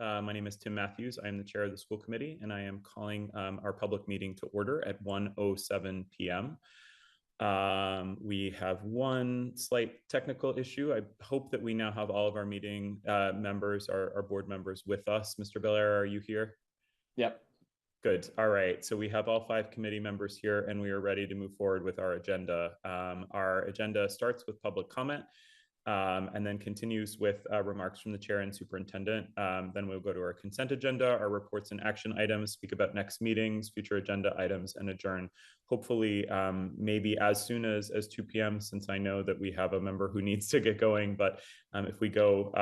My name is Tim Matthews. I am the chair of the school committee, and I am calling our public meeting to order at 1:07 p.m. We have one slight technical issue. I hope that we now have all of our meeting members, our board members with us. Mr. Belair, are you here? Yep. Good. All right. So we have all 5 committee members here, and we are ready to move forward with our agenda. Our agenda starts with public comment. And then continues with remarks from the chair and superintendent. Then we'll go to our consent agenda, our reports and action items, speak about next meetings, future agenda items, and adjourn. Hopefully, maybe as soon as 2 p.m., since I know that we have a member who needs to get going. But if we go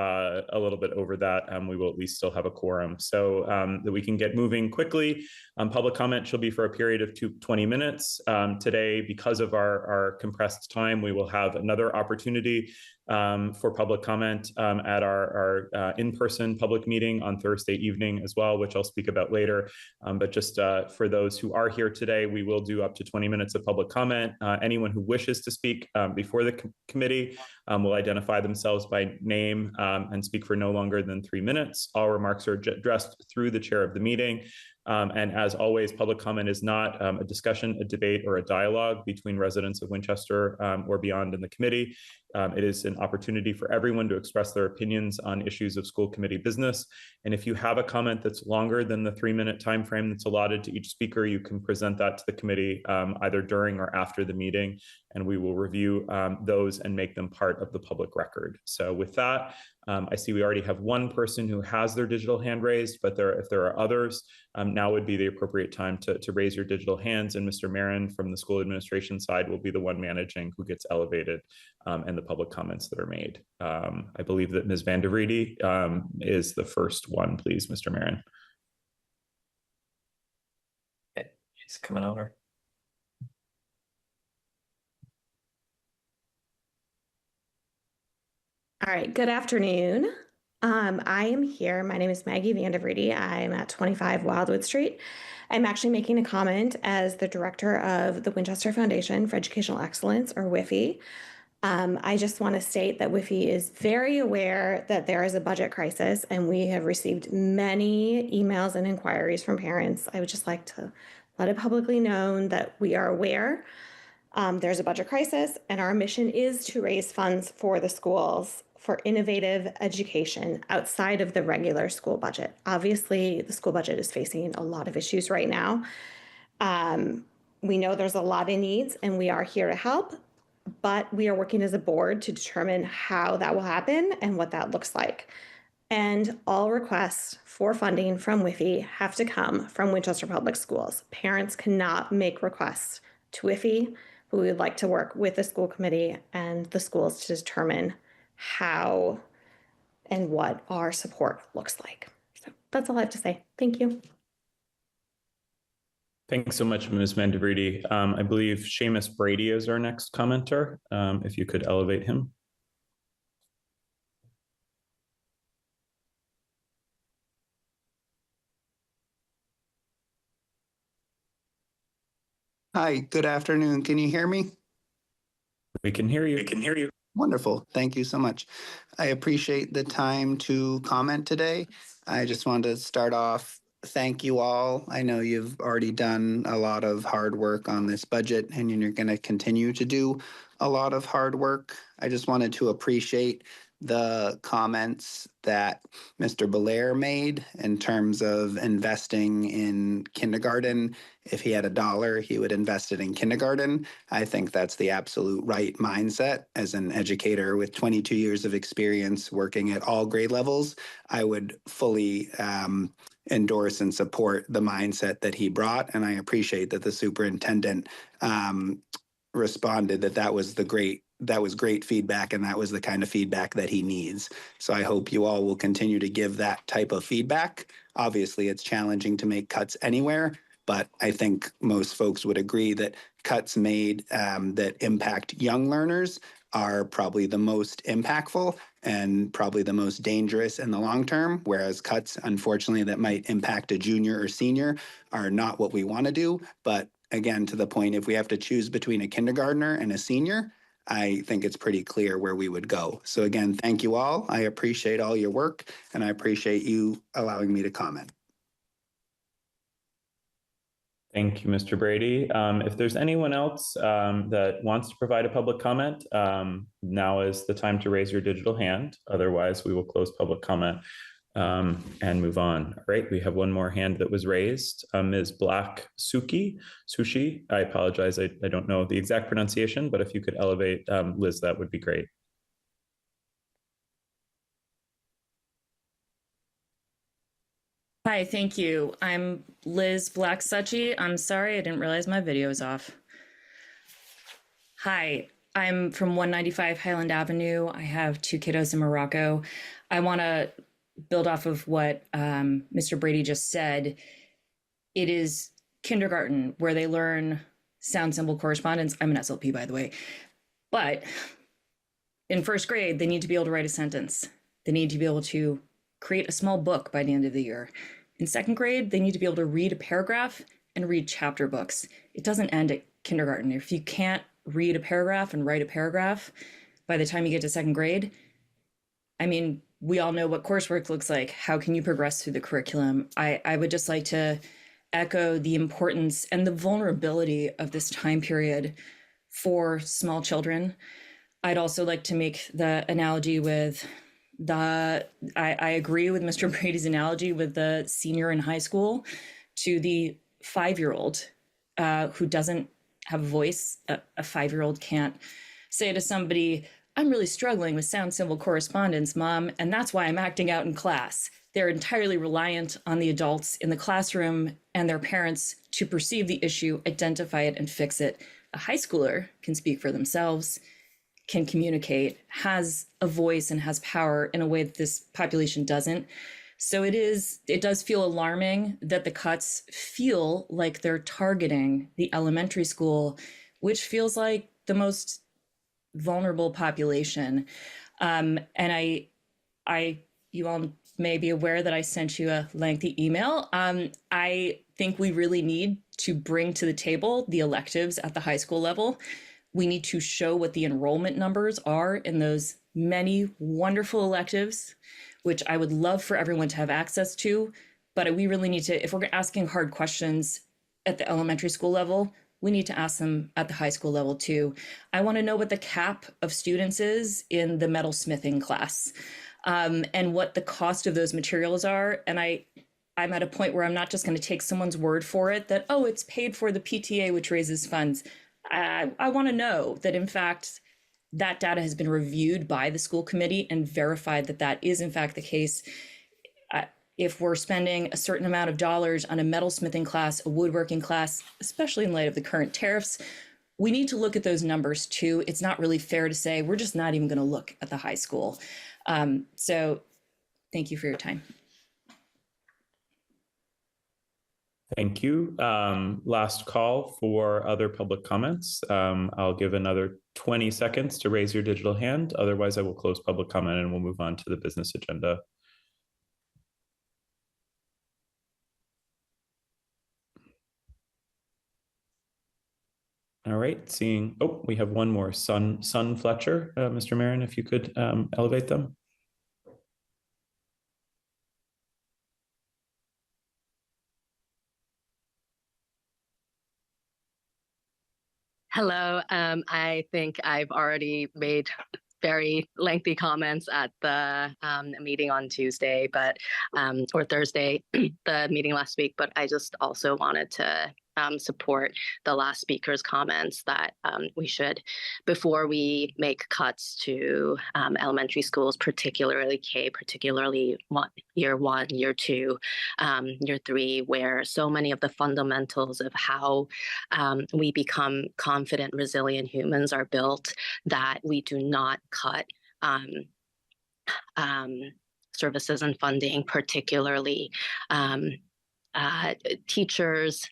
a little bit over that, we will at least still have a quorum. So that we can get moving quickly. Public comment shall be for a period of 20 minutes. Today, because of our compressed time, we will have another opportunity for public comment at our in-person public meeting on Thursday evening as well, which I'll speak about later. But just for those who are here today, we will do up to 20 minutes of public comment. Anyone who wishes to speak before the committee will identify themselves by name and speak for no longer than 3 minutes. All remarks are addressed through the chair of the meeting. And as always, public comment is not a discussion, a debate, or a dialogue between residents of Winchester or beyond in the committee. It is an opportunity for everyone to express their opinions on issues of school committee business. And if you have a comment that's longer than the 3-minute time frame that's allotted to each speaker, you can present that to the committee either during or after the meeting, and we will review those and make them part of the public record. So with that, I see we already have one person who has their digital hand raised, but if there are others, now would be the appropriate time to raise your digital hands, and Mr. Marin from the school administration side will be the one managing who gets elevated and the public comments that are made. I believe that Ms. Van der Vrede is the first one, please, Mr. Marin. Okay, she's coming over. All right, good afternoon. I am here. My name is Maggie Van der Vrede. I'm at 25 Wildwood Street. I'm actually making a comment as the director of the Winchester Foundation for Educational Excellence, or WIFE. I just want to state that WIFE is very aware that there is a budget crisis, and we have received many emails and inquiries from parents. I would just like to let it publicly known that we are aware there's a budget crisis, and our mission is to raise funds for the schools for innovative education outside of the regular school budget. Obviously, the school budget is facing a lot of issues right now. We know there's a lot of needs, and we are here to help, but we are working as a board to determine how that will happen and what that looks like. And all requests for funding from WIFE have to come from Winchester Public Schools. Parents cannot make requests to WIFE, but we would like to work with the school committee and the schools to determine how and what our support looks like. So that's all I have to say. Thank you. Thanks so much, Ms. Van der Vrede. I believe Seamus Brady is our next commenter. If you could elevate him. Hi, good afternoon. Can you hear me? We can hear you. Wonderful. Thank you so much. I appreciate the time to comment today. I just wanted to start off, thank you all. I know you've already done a lot of hard work on this budget, and you're going to continue to do a lot of hard work. I just wanted to appreciate the comments that Mr. Belair made in terms of investing in kindergarten. If he had $1, he would invest it in kindergarten. I think that's the absolute right mindset. As an educator with 22 years of experience working at all grade levels, I would fully endorse and support the mindset that he brought. And I appreciate that the superintendent responded that was great feedback, and that was the kind of feedback that he needs. So I hope you all will continue to give that type of feedback. Obviously, it's challenging to make cuts anywhere, but I think most folks would agree that cuts made that impact young learners are probably the most impactful and probably the most dangerous in the long term, whereas cuts, unfortunately, that might impact a junior or senior are not what we want to do. But again, to the point, if we have to choose between a kindergartner and a senior, I think it's pretty clear where we would go. So again, thank you all. I appreciate all your work, and I appreciate you allowing me to comment. Thank you, Mr. Brady. If there's anyone else that wants to provide a public comment, now is the time to raise your digital hand. Otherwise, we will close public comment and move on. All right, we have one more hand that was raised. Ms. Black Sushi. I apologize. I don't know the exact pronunciation, but if you could elevate Liz, that would be great. Hi, thank you. I'm Liz Black-Suchi. I'm sorry, I didn't realize my video was off. Hi, I'm from 195 Highland Avenue. I have 2 kiddos in Morocco. I want to build off of what Mr. Brady just said. It is kindergarten where they learn sound symbol correspondence. I'm an SLP, by the way. But in first grade, they need to be able to write a sentence. They need to be able to create a small book by the end of the year. In second grade, they need to be able to read a paragraph and read chapter books. It doesn't end at kindergarten. If you can't read a paragraph and write a paragraph by the time you get to second grade, I mean, we all know what coursework looks like. How can you progress through the curriculum? I would just like to echo the importance and the vulnerability of this time period for small children. I'd also like to make the analogy with I agree with Mr. Brady's analogy with the senior in high school to the 5-year-old who doesn't have a voice. A 5-year-old can't say to somebody, I'm really struggling with sound symbol correspondence, Mom, and that's why I'm acting out in class. They're entirely reliant on the adults in the classroom and their parents to perceive the issue, identify it, and fix it. A high schooler can speak for themselves, can communicate, has a voice, and has power in a way that this population doesn't. So it does feel alarming that the cuts feel like they're targeting the elementary school, which feels like the most vulnerable population. And you all may be aware that I sent you a lengthy email. I think we really need to bring to the table the electives at the high school level. We need to show what the enrollment numbers are in those many wonderful electives, which I would love for everyone to have access to. But we really need to, if we're asking hard questions at the elementary school level, we need to ask them at the high school level too. I want to know what the cap of students is in the metalsmithing class, and what the cost of those materials are. And I'm at a point where I'm not just going to take someone's word for it that, oh, it's paid for the PTA, which raises funds. I want to know that, in fact, that data has been reviewed by the school committee and verified that that is, in fact, the case. If we're spending a certain amount of dollars on a metalsmithing class, a woodworking class, especially in light of the current tariffs, we need to look at those numbers too. It's not really fair to say we're just not even going to look at the high school. So thank you for your time. Thank you. Last call for other public comments. I'll give another 20 seconds to raise your digital hand. Otherwise, I will close public comment and we'll move on to the business agenda. All right, we have one more, Sun Fletcher. Mr. Marin, if you could elevate them. Hello. I think I've already made very lengthy comments at the meeting on Tuesday, or Thursday, the meeting last week. But I just also wanted to support the last speaker's comments that we should, before we make cuts to elementary schools, particularly K, particularly year 1, year 2, year 3, where so many of the fundamentals of how we become confident, resilient humans are built, that we do not cut services and funding, particularly teachers,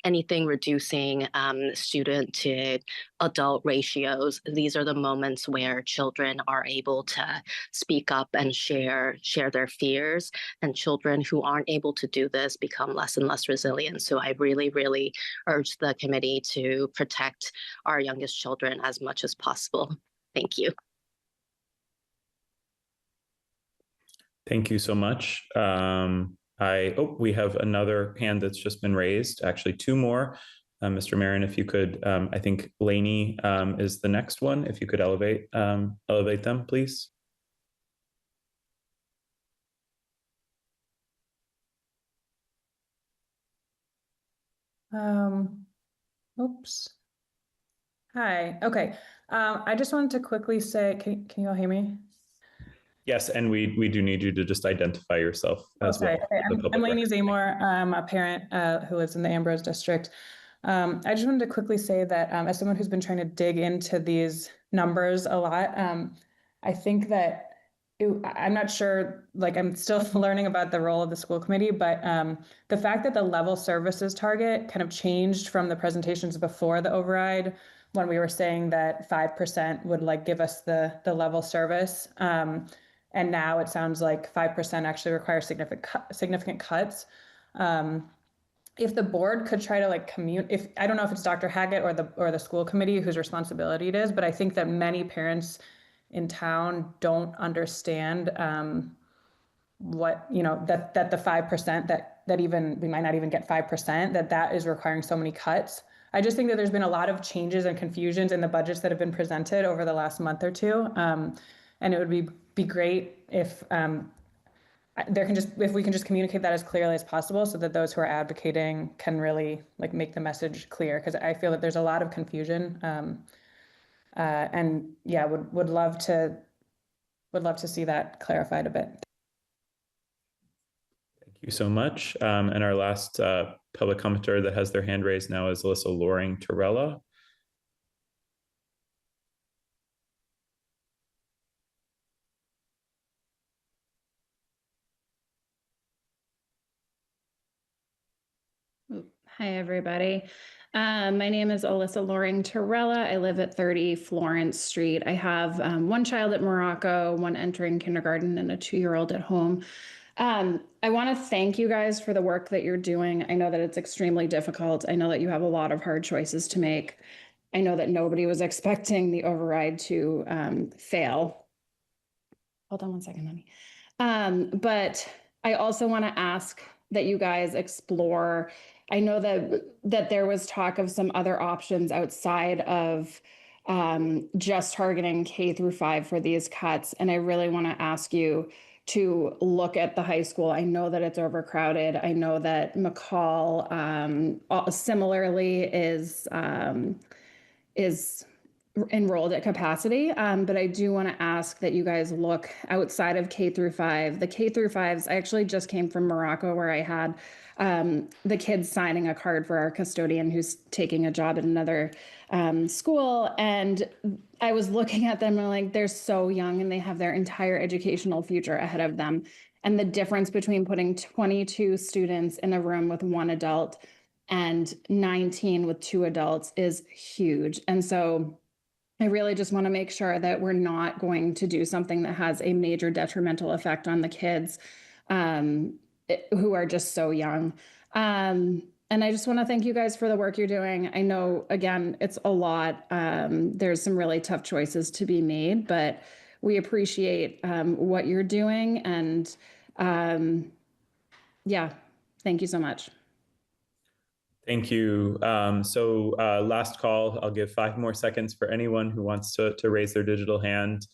anything reducing student to adult ratios. These are the moments where children are able to speak up and share their fears, and children who aren't able to do this become less and less resilient. So I really, really urge the committee to protect our youngest children as much as possible. Thank you. Thank you so much. We have another hand that's just been raised, actually two more. Mr. Marin, if you could, I think Lainey is the next one. If you could elevate them, please. Oops. Hi. Okay. I just wanted to quickly say, can you all hear me? Yes, and we do need you to just identify yourself as well. Okay. I'm Lainey Zamor, a parent who lives in the Ambrose district. I just wanted to quickly say that as someone who's been trying to dig into these numbers a lot, I think that I'm not sure, like I'm still learning about the role of the school committee, but the fact that the level services target kind of changed from the presentations before the override, when we were saying that 5% would like give us the level service. And now it sounds like 5% actually requires significant cuts. If the board could try to like I don't know if it's Dr. Hackett or the school committee whose responsibility it is, but I think that many parents in town don't understand what, that the 5% that even we might not even get 5%, that is requiring so many cuts. I just think that there's been a lot of changes and confusions in the budgets that have been presented over the last month or two. And it would be great if if we can just communicate that as clearly as possible so that those who are advocating can really like make the message clear, because I feel that there's a lot of confusion. And yeah, would love to see that clarified a bit. Thank you so much. And our last public commenter that has their hand raised now is Alyssa Loring-Torella. Hi, everybody. My name is Alyssa Loring-Torella. I live at 30 Florence Street. I have one child at Morocco, one entering kindergarten, and a 2-year-old at home. I want to thank you guys for the work that you're doing. I know that it's extremely difficult. I know that you have a lot of hard choices to make. I know that nobody was expecting the override to fail. Hold on one second, honey. But I also want to ask that you guys explore. I know that there was talk of some other options outside of just targeting K-5 for these cuts. And I really want to ask you to look at the high school. I know that it's overcrowded. I know that McCall similarly is enrolled at capacity. But I do want to ask that you guys look outside of K-5. The K-5s, I actually just came from Morocco, where I had the kids signing a card for our custodian who's taking a job at another school. And I was looking at them and like, they're so young and they have their entire educational future ahead of them. And the difference between putting 22 students in a room with one adult and 19 with 2 adults is huge. And so I really just want to make sure that we're not going to do something that has a major detrimental effect on the kids who are just so young. And I just want to thank you guys for the work you're doing. I know, again, it's a lot. There's some really tough choices to be made, but we appreciate what you're doing. And yeah, thank you so much. Thank you. Last call, I'll give 5 more seconds for anyone who wants to raise their digital hand.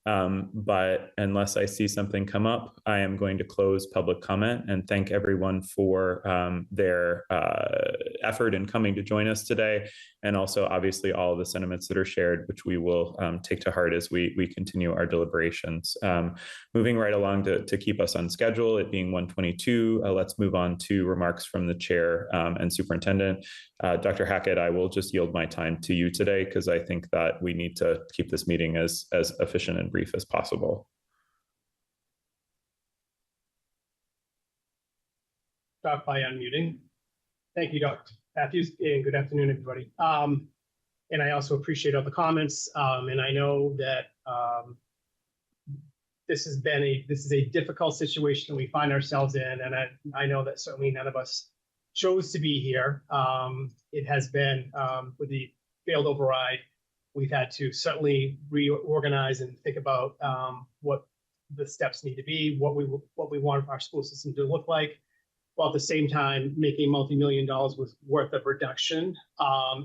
But unless I see something come up, I am going to close public comment and thank everyone for their effort in coming to join us today. And also obviously all of the sentiments that are shared, which we will take to heart as we continue our deliberations. Moving right along to keep us on schedule, it being 1:22, let's move on to remarks from the chair and superintendent. Dr. Hackett, I will just yield my time to you today because I think that we need to keep this meeting as efficient and brief as possible. start by unmuting. Thank you, Dr. Matthews, and good afternoon, everybody. And I also appreciate all the comments. And I know that this is a difficult situation we find ourselves in, and I know that certainly none of us chose to be here. It has been with the failed override. We've had to certainly reorganize and think about what the steps need to be, what we want our school system to look like, while at the same time making multi-million dollars worth of reduction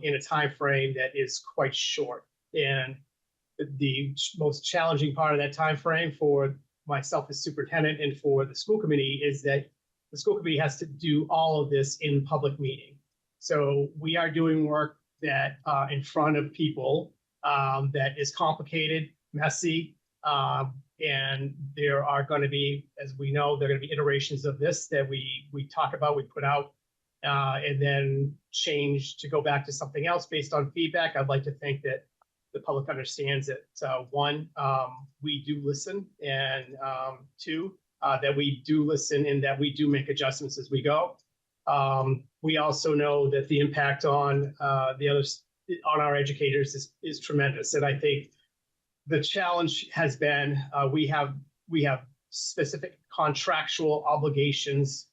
in a time frame that is quite short. And the most challenging part of that time frame for myself as superintendent and for the school committee is that the school committee has to do all of this in public meeting. So we are doing work that in front of people that is complicated, messy, and there are going to be, as we know, there are going to be iterations of this that we talk about, we put out, and then change to go back to something else based on feedback. I'd like to think that the public understands that one, we do listen, and two, that we do listen and that we do make adjustments as we go. We also know that the impact on on our educators is tremendous, and I think the challenge has been we have specific contractual obligations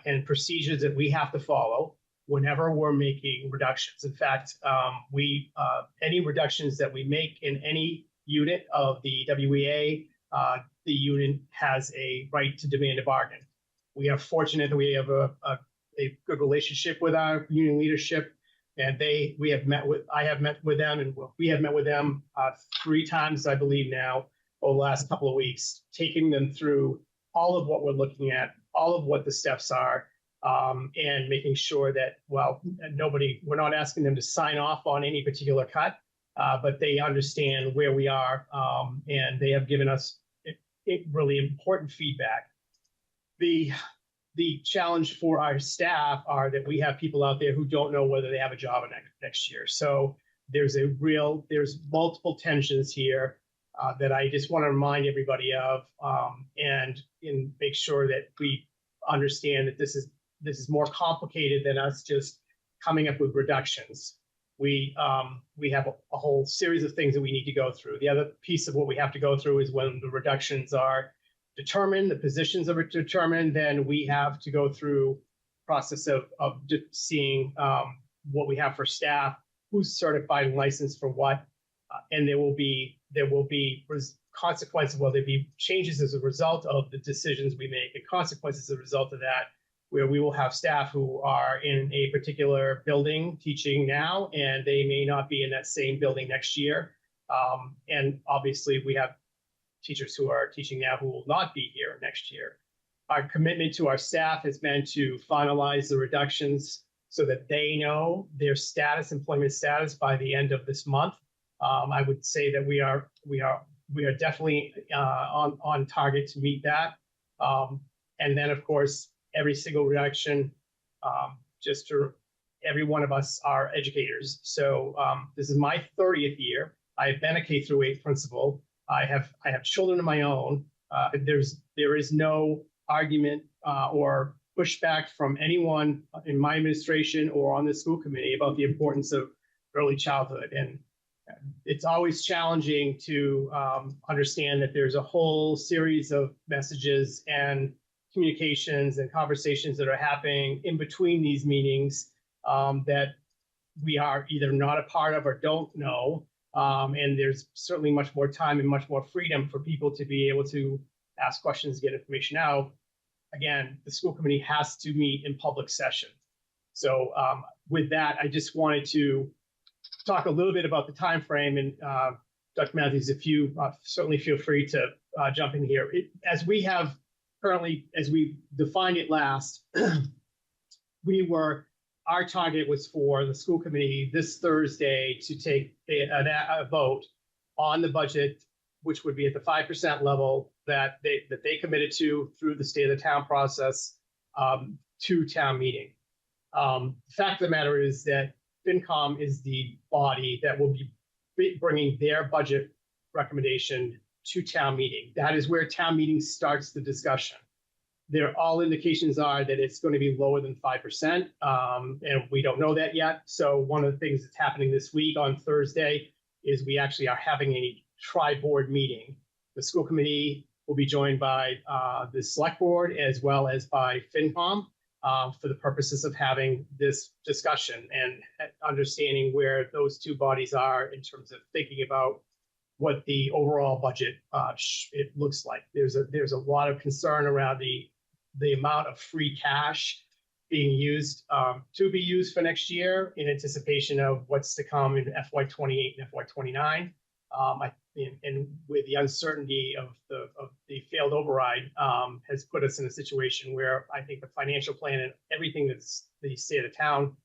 and procedures that we have to follow whenever we're making reductions. In fact, any reductions that we make in any unit of the WEA, the union has a right to demand a bargain. We are fortunate that we have a good relationship with our union leadership, and I have met with them, and we have met with them 3 times, I believe now, over the last couple of weeks, taking them through all of what we're looking at, all of what the steps are, and making sure that, we're not asking them to sign off on any particular cut, but they understand where we are, and they have given us really important feedback. The challenge for our staff are that we have people out there who don't know whether they have a job next year. So there's multiple tensions here that I just want to remind everybody of, and make sure that we understand that this is more complicated than us just coming up with reductions. We have a whole series of things that we need to go through. The other piece of what we have to go through is when the reductions are determined, the positions are determined, then we have to go through process of seeing what we have for staff, who's certified and licensed for what, and there will be consequences. Will there be changes as a result of the decisions we make, and consequences as a result of that, where we will have staff who are in a particular building teaching now, and they may not be in that same building next year. And obviously we have teachers who are teaching now who will not be here next year. Our commitment to our staff has been to finalize the reductions so that they know their employment status by the end of this month. I would say that we are definitely on target to meet that. And then, of course, every single reduction, every one of us are educators. So this is my 30th year. I've been a K-8 principal. I have children of my own. There is no argument or pushback from anyone in my administration or on the school committee about the importance of early childhood. And it's always challenging to understand that there's a whole series of messages and communications and conversations that are happening in between these meetings that we are either not a part of or don't know. And there's certainly much more time and much more freedom for people to be able to ask questions, get information out. Again, the school committee has to meet in public session. So with that, I just wanted to talk a little bit about the time frame. And Dr. Matthews, if you certainly feel free to jump in here. As we have currently, as we defined it last, our target was for the school committee this Thursday to take a vote on the budget, which would be at the 5% level that they committed to through the state of the town process to town meeting. The fact of the matter is that FinCom is the body that will be bringing their budget recommendation to town meeting. That is where town meeting starts the discussion. all indications are that it's going to be lower than 5%, and we don't know that yet. So one of the things that's happening this week on Thursday is we actually are having a tri-board meeting. The school committee will be joined by the select board as well as by FinCom for the purposes of having this discussion and understanding where those two bodies are in terms of thinking about what the overall budget it looks like. There's a lot of concern around the amount of free cash being used to be used for next year in anticipation of what's to come in FY28 and FY29. And with the uncertainty of the failed override has put us in a situation where I think the financial plan and everything that's the state of town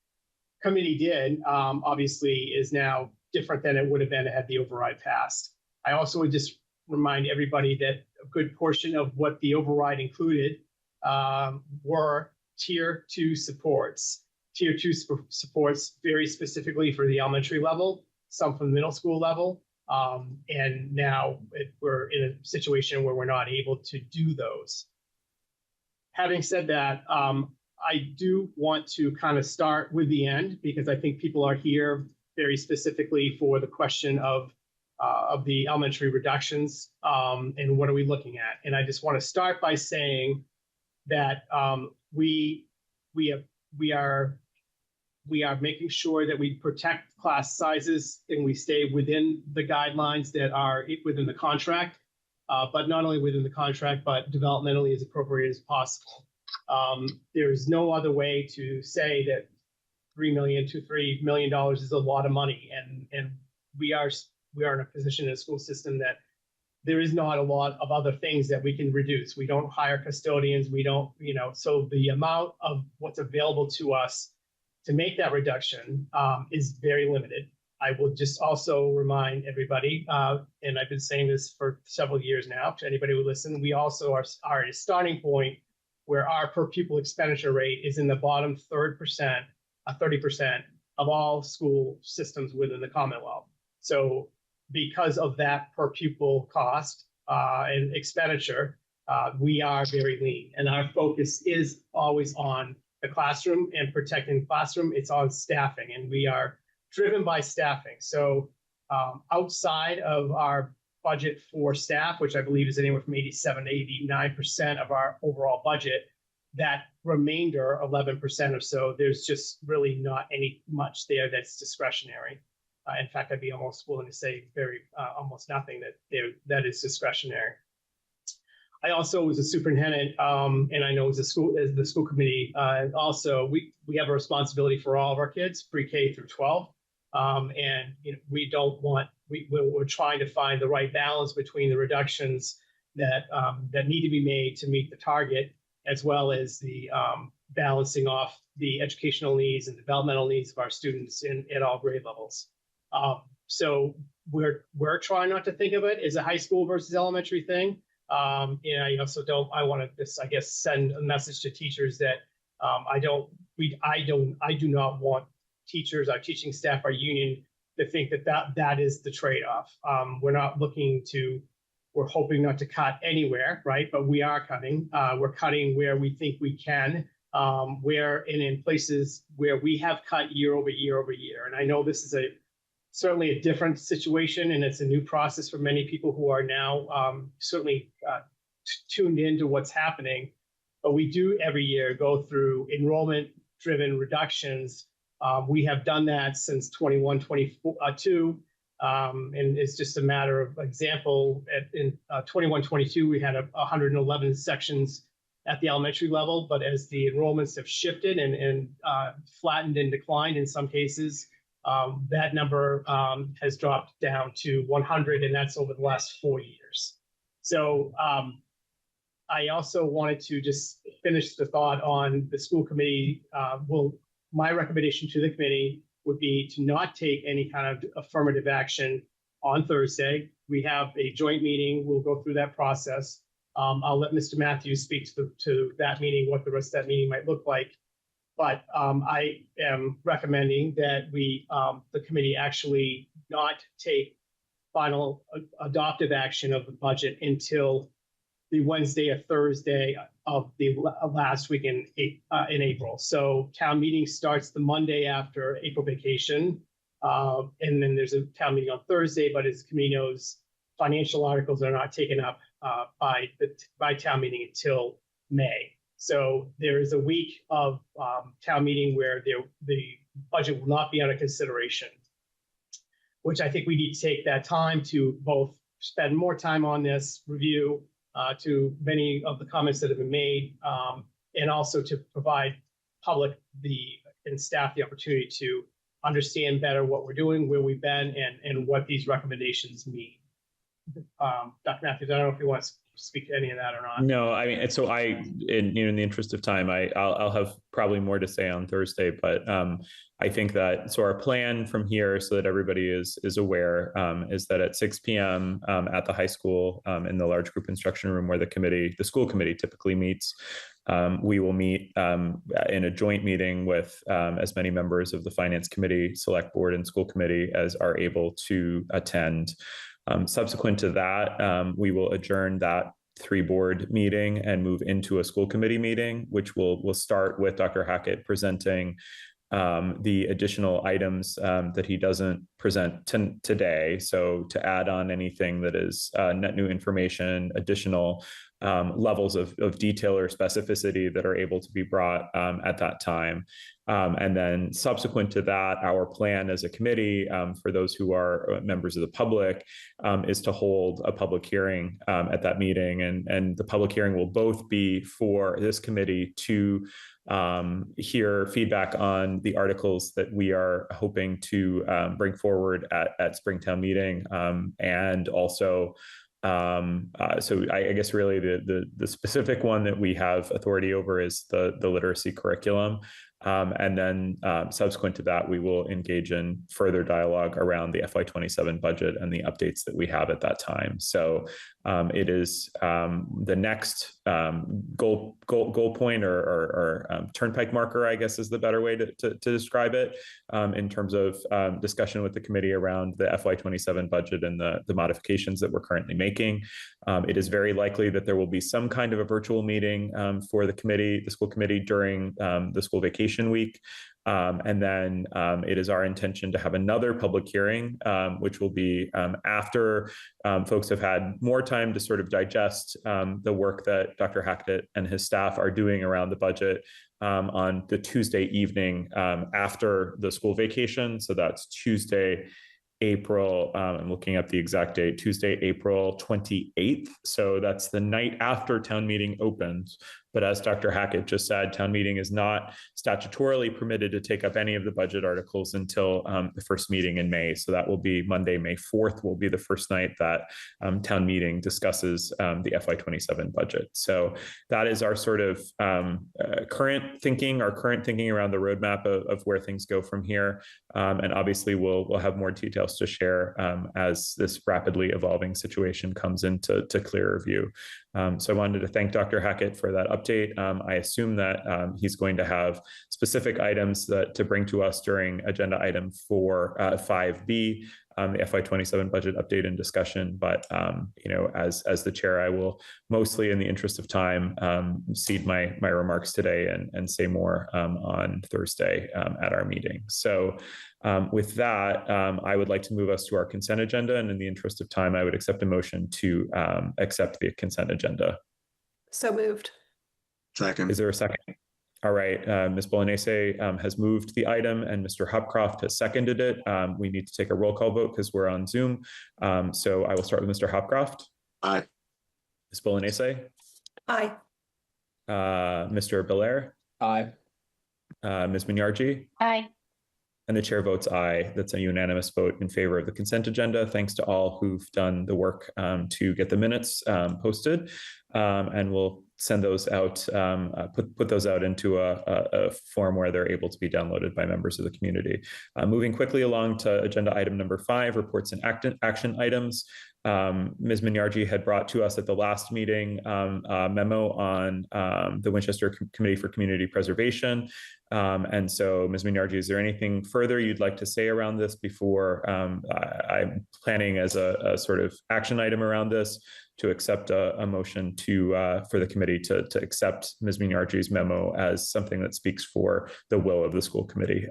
committee did obviously is now different than it would have been had the override passed. I also would just remind everybody that a good portion of what the override included were tier 2 supports. Tier 2 supports very specifically for the elementary level, some from the middle school level. And now we're in a situation where we're not able to do those. Having said that, I do want to kind of start with the end because I think people are here very specifically for the question of the elementary reductions and what are we looking at. And I just want to start by saying that we are making sure that we protect class sizes and we stay within the guidelines that are within the contract, but not only within the contract, but developmentally as appropriate as possible. There's no other way to say that $3 million is a lot of money, and we are in a position in a school system that there is not a lot of other things that we can reduce. We don't hire custodians. We don't, so the amount of what's available to us to make that reduction is very limited. I will just also remind everybody, and I've been saying this for several years now, to anybody who listen, we also are at a starting point where our per pupil expenditure rate is in the bottom 30% of all school systems within the Commonwealth. So because of that per pupil cost and expenditure, we are very lean, and our focus is always on the classroom and protecting the classroom. It's on staffing, and we are driven by staffing. So outside of our budget for staff, which I believe is anywhere from 87 to 89% of our overall budget, that remainder 11% or so, there's just really not any much there that's discretionary. In fact, I'd be almost willing to say almost nothing that is discretionary. I also was a superintendent, and I know as the school committee, also we have a responsibility for all of our kids, pre-K through 12, and we don't want we're trying to find the right balance between the reductions that need to be made to meet the target, as well as the balancing off the educational needs and developmental needs of our students at all grade levels. So we're trying not to think of it as a high school versus elementary thing. And I also I want to just, I guess, send a message to teachers that I do not want teachers, our teaching staff, our union to think that is the trade-off. We're hoping not to cut anywhere, right? But we are cutting. We're cutting where we think we can, in places where we have cut year over year over year. And I know this is certainly a different situation, and it's a new process for many people who are now certainly tuned into what's happening. But we do every year go through enrollment-driven reductions. We have done that since 21-22, and it's just a matter of example. In 21-22, we had 111 sections at the elementary level, but as the enrollments have shifted and flattened and declined in some cases, that number has dropped down to 100, and that's over the last 4 years. So I also wanted to just finish the thought on the school committee. My recommendation to the committee would be to not take any kind of affirmative action on Thursday. We have a joint meeting. We'll go through that process. I'll let Mr. Matthews speak to that meeting, what the rest of that meeting might look like. But I am recommending that the committee actually not take final adoptive action of the budget until the Wednesday or Thursday of the last week in April. So town meeting starts the Monday after April vacation. And then there's a town meeting on Thursday, but as the committee knows, financial articles are not taken up by town meeting until May. So there is a week of town meeting where the budget will not be under consideration, which I think we need to take that time to both spend more time on this review to many of the comments that have been made, and also to provide public and staff the opportunity to understand better what we're doing, where we've been, and what these recommendations mean. Dr. Matthews, I don't know if you want to speak to any of that or not. No, I mean, so in the interest of time, I'll have probably more to say on Thursday, but I think that, so our plan from here, so that everybody is aware, is that at 6 p.m. At the high school, in the large group instruction room where the school committee typically meets, we will meet in a joint meeting with as many members of the finance committee, select board, and school committee as are able to attend. Subsequent to that, we will adjourn that 3-board meeting and move into a school committee meeting, which will start with Dr. Hackett presenting the additional items that he doesn't present today. So to add on anything that is net new information, additional levels of detail or specificity that are able to be brought at that time. And then subsequent to that, our plan as a committee, for those who are members of the public, is to hold a public hearing at that meeting. And the public hearing will both be for this committee to hear feedback on the articles that we are hoping to bring forward at Springtown meeting, and also so I guess really the specific one that we have authority over is the literacy curriculum. And then subsequent to that, we will engage in further dialogue around the FY27 budget and the updates that we have at that time. So it is the next goal point or turnpike marker, I guess is the better way to describe it, in terms of discussion with the committee around the FY27 budget and the modifications that we're currently making. It is very likely that there will be some kind of a virtual meeting for the school committee during the school vacation week. And then it is our intention to have another public hearing, which will be after folks have had more time to sort of digest the work that Dr. Hackett and his staff are doing around the budget on the Tuesday evening after the school vacation. So that's Tuesday, April, I'm looking at the exact date, Tuesday, April 28th. So that's the night after town meeting opens. But as Dr. Hackett just said, town meeting is not statutorily permitted to take up any of the budget articles until the first meeting in May. So that will be Monday, May 4th will be the first night that town meeting discusses the FY27 budget. So that is our sort of current thinking around the roadmap of where things go from here. And obviously we'll have more details to share as this rapidly evolving situation comes into clearer view. So I wanted to thank Dr. Hackett for that update. I assume that he's going to have specific items to bring to us during agenda item 5B, the FY27 budget update and discussion. But as the chair, I will mostly, in the interest of time, cede my remarks today and say more on Thursday at our meeting. So with that, I would like to move us to our consent agenda, and in the interest of time, I would accept a motion to accept the consent agenda. So moved. Second. Is there a second? All right, Ms. Bolognese has moved the item and Mr. Hopcroft has seconded it. We need to take a roll call vote because we're on Zoom. So I will start with Mr. Hopcroft. Aye. Ms. Bolognese. Aye. Mr. Belair. Aye. Ms. Minyarji. Aye. And the chair votes aye. That's a unanimous vote in favor of the consent agenda. Thanks to all who've done the work to get the minutes posted. And we'll send those out, put those out into a form where they're able to be downloaded by members of the community. Moving quickly along to agenda item number 5, reports and action items. Ms. Minyarji had brought to us at the last meeting a memo on the Winchester Committee for Community Preservation. And so, Ms. Minyarji, is there anything further you'd like to say around this before I'm planning as a sort of action item around this to accept a motion for the committee to accept Ms. Minyarji's memo as something that speaks for the will of the school committee?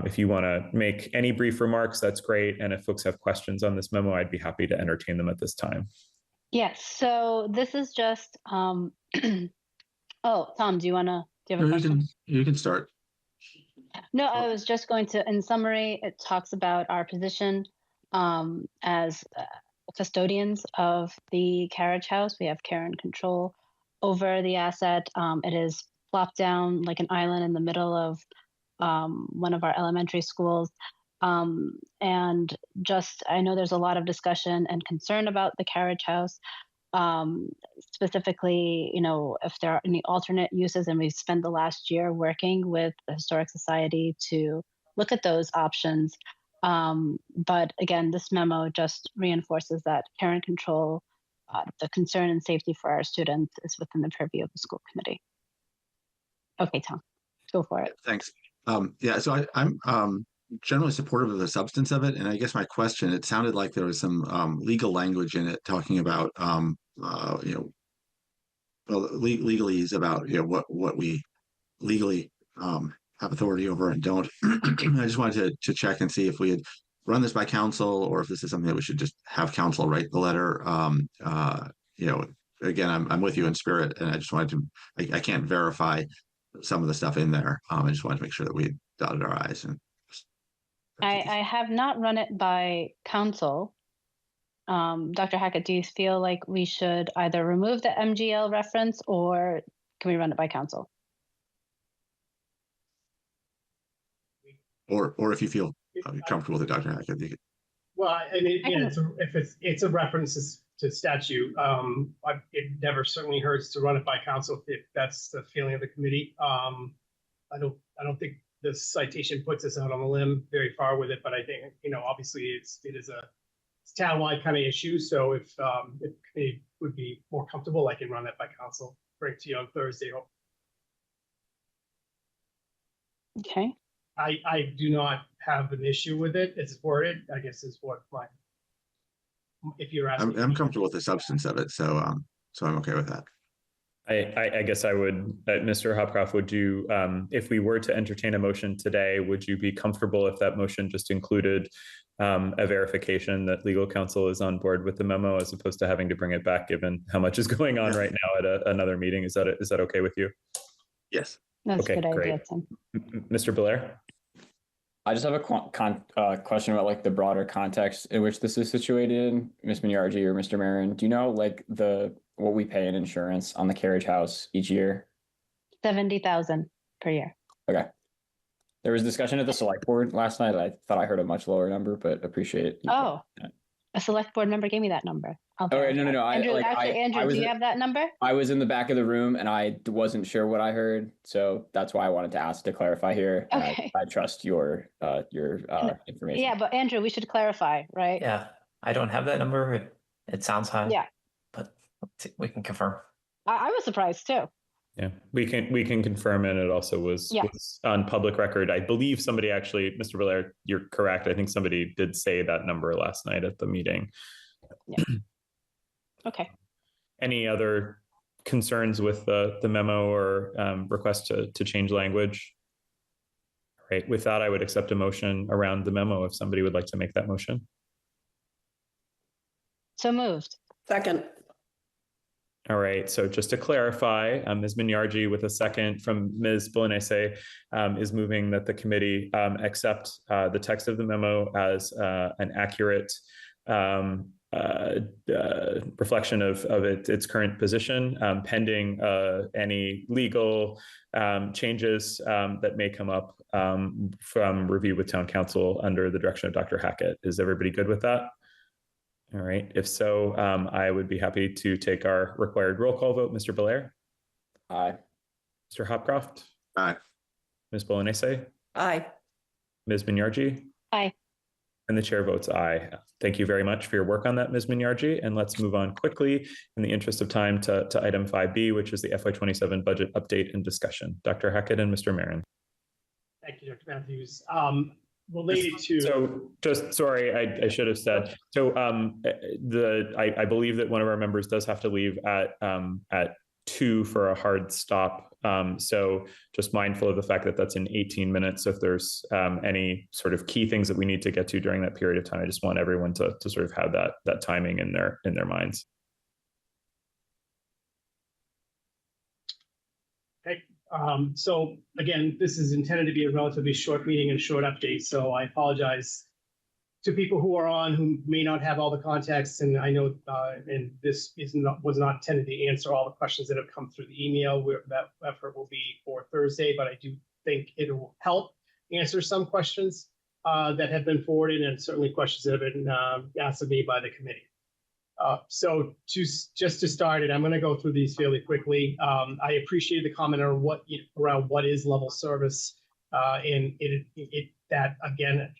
If you want to make any brief remarks, that's great. And if folks have questions on this memo, I'd be happy to entertain them at this time. Yes. So this is just. Oh, Tom, do you have a question? You can start. No, I was just going to. In summary, it talks about our position as custodians of the carriage house. We have care and control over the asset. It is plopped down like an island in the middle of one of our elementary schools. And just, I know there's a lot of discussion and concern about the carriage house. Specifically, if there are any alternate uses, and we've spent the last year working with the Historic Society to look at those options. But again, this memo just reinforces that care and control, the concern and safety for our students is within the purview of the school committee. Okay, Tom, go for it. Thanks. Yeah, so I'm generally supportive of the substance of it, and I guess my question, it sounded like there was some legal language in it talking about legalese about what we legally have authority over and don't. I just wanted to check and see if we had run this by council or if this is something that we should just have council write the letter. Again, I'm with you in spirit, and I just wanted to. I can't verify some of the stuff in there. I just wanted to make sure that we dotted our I's. And I have not run it by council. Dr. Hackett, do you feel like we should either remove the MGL reference or can we run it by council? Or if you feel comfortable with it, Dr. Hackett, you could. Well, I mean, yeah, if it's a reference to statute, it never certainly hurts to run it by council if that's the feeling of the committee. I don't think the citation puts us out on a limb very far with it, but I think obviously it is a townwide kind of issue. So if the committee would be more comfortable, I can run that by council. Bring it to you on Thursday. Okay. I do not have an issue with it. It's worded, I guess, is what my. If you're asking, I'm comfortable with the substance of it, so I'm okay with that. I guess I would, Mr. Hopcroft, would you, if we were to entertain a motion today, would you be comfortable if that motion just included a verification that legal counsel is on board with the memo, as opposed to having to bring it back, given how much is going on right now at another meeting? Is that okay with you? Yes. That's okay, a good great. idea, Tim. Mr. Belair? I just have a question about like the broader context in which this is situated in, Ms. Minyarji or Mr. Marin. Do you know like what we pay in insurance on the carriage house each year? $70,000 per year. Okay. There was discussion at the select board last night. I thought I heard a much lower number, but appreciate it. Oh, a select board member gave me that number. Oh, no. Andrew, Andrew, do you have that number? I was in the back of the room and I wasn't sure what I heard. So that's why I wanted to ask to clarify here. Okay. I trust your information. Yeah, but Andrew, we should clarify, right? Yeah, I don't have that number. It sounds high. Yeah. But we can confirm. I was surprised too. Yeah, we can confirm, and it also was on public record. I believe somebody actually, Mr. Belair, you're correct. I think somebody did say that number last night at the meeting. Yeah. Okay. Any other concerns with the memo or request to change language? All right. With that, I would accept a motion around the memo if somebody would like to make that motion. So moved. Second. All right. So just to clarify, Ms. Minyarji with a second from Ms. Bolognese is moving that the committee accept the text of the memo as an accurate reflection of its current position, pending any legal changes that may come up from review with town council under the direction of Dr. Hackett. Is everybody good with that? All right. If so, I would be happy to take our required roll call vote. Mr. Belair? Aye. Mr. Hopcroft? Aye. Ms. Bolognese? Aye. Ms. Minyarji? Aye. And the chair votes aye. Thank you very much for your work on that, Ms. Minyarji. And let's move on quickly in the interest of time to item 5B, which is the FY27 budget update and discussion. Dr. Hackett and Mr. Marin. Thank you, Dr. Matthews. Related to just sorry, I should have said. So I believe that one of our members does have to leave at 2 for a hard stop. So just mindful of the fact that that's in 18 minutes. So if there's any sort of key things that we need to get to during that period of time, I just want everyone to sort of have that timing in their minds. Okay. So again, this is intended to be a relatively short meeting and short update. So I apologize to people who are on who may not have all the context. And I know, and this was not intended to answer all the questions that have come through the email. That effort will be for Thursday, but I do think it will help answer some questions that have been forwarded, and certainly questions that have been asked of me by the committee. So just to start it, I'm going to go through these fairly quickly. I appreciate the comment on around what is level service, and that again,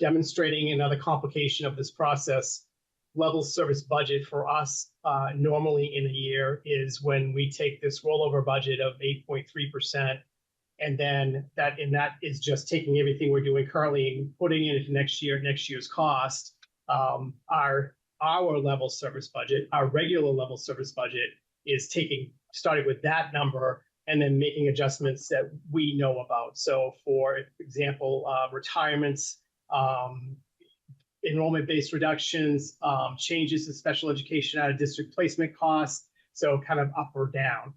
demonstrating another complication of this process. Level service budget for us normally in a year is when we take this rollover budget of 8.3%, and then that is just taking everything we're doing currently and putting it into next year's cost. Our level service budget, our regular level service budget, is starting with that number and then making adjustments that we know about. So for example, retirements, enrollment-based reductions, changes to special education out of district placement costs, so kind of up or down.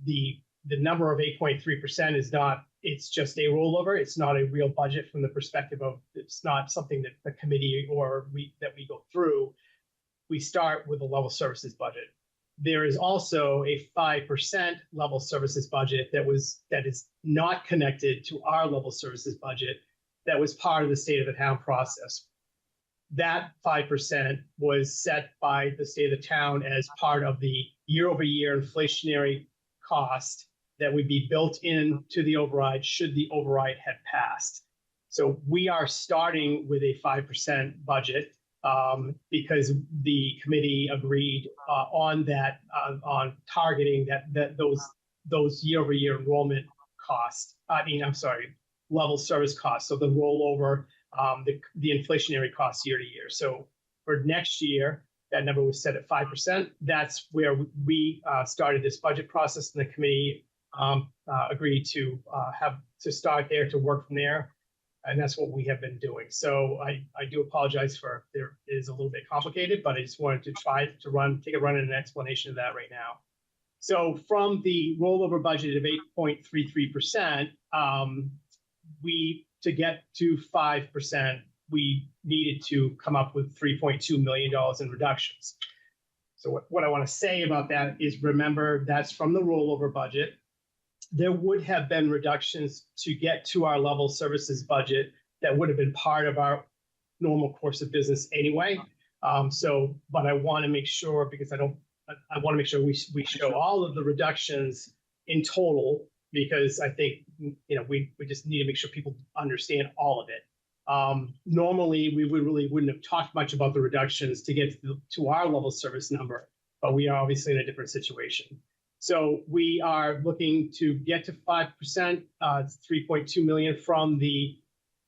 The number of 8.3% is not, it's just a rollover. It's not a real budget from the perspective of, it's not something that the committee or we go through. We start with a level services budget. There is also a 5% level services budget that is not connected to our level services budget, that was part of the state of the town process. That 5% was set by the state of the town as part of the year-over-year inflationary cost that would be built into the override should the override have passed. So we are starting with a 5% budget because the committee agreed on that, on targeting those year-over-year enrollment costs. Level service costs. So the rollover, the inflationary costs year to year. So for next year, that number was set at 5%. That's where we started this budget process, and the committee agreed to start there, to work from there. And that's what we have been doing. So I do apologize for, it is a little bit complicated, but I just wanted to try to take a run at an explanation of that right now. So from the rollover budget of 8.33%, to get to 5%, we needed to come up with $3.2 million in reductions. So what I want to say about that is, remember, that's from the rollover budget. There would have been reductions to get to our level services budget that would have been part of our normal course of business anyway. But I want to make sure, because I want to make sure we show all of the reductions in total, because I think, we just need to make sure people understand all of it. Normally, we wouldn't have talked much about the reductions to get to our level service number, but we are obviously in a different situation. So we are looking to get to 5%, $3.2 million from the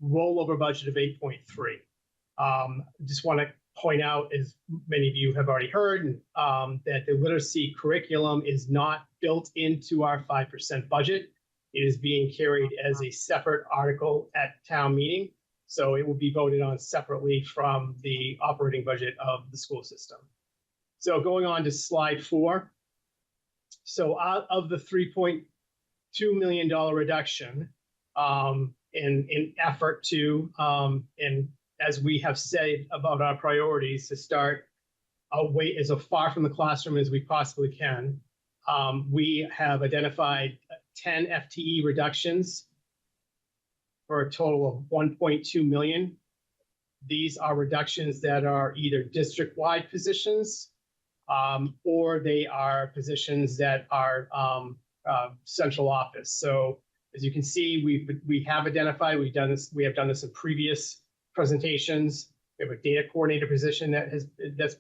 rollover budget of 8.3. Just want to point out, as many of you have already heard, that the literacy curriculum is not built into our 5% budget. It is being carried as a separate article at town meeting. So it will be voted on separately from the operating budget of the school system. So going on to slide 4. So out of the $3.2 million reduction, in effort to, and as we have said about our priorities, to start away as far from the classroom as we possibly can, we have identified 10 FTE reductions for a total of $1.2 million. These are reductions that are either district-wide positions, or they are positions that are central office. So as you can see, we have identified, we have done this in previous presentations. We have a data coordinator position that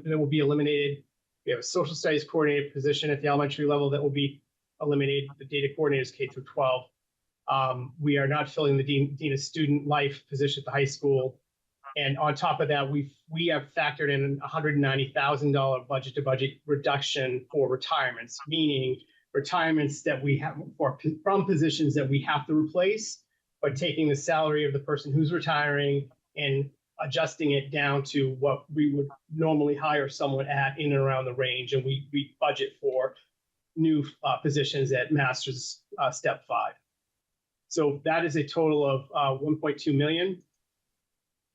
will be eliminated. We have a social studies coordinator position at the elementary level that will be eliminated. The data coordinator is K through 12. We are not filling the dean of student life position at the high school. And on top of that, we have factored in a $190,000 budget to budget reduction for retirements, meaning retirements that we have from positions that we have to replace, but taking the salary of the person who's retiring and adjusting it down to what we would normally hire someone at in and around the range. And we budget for new positions at master's step 5. So that is a total of 1.2 million.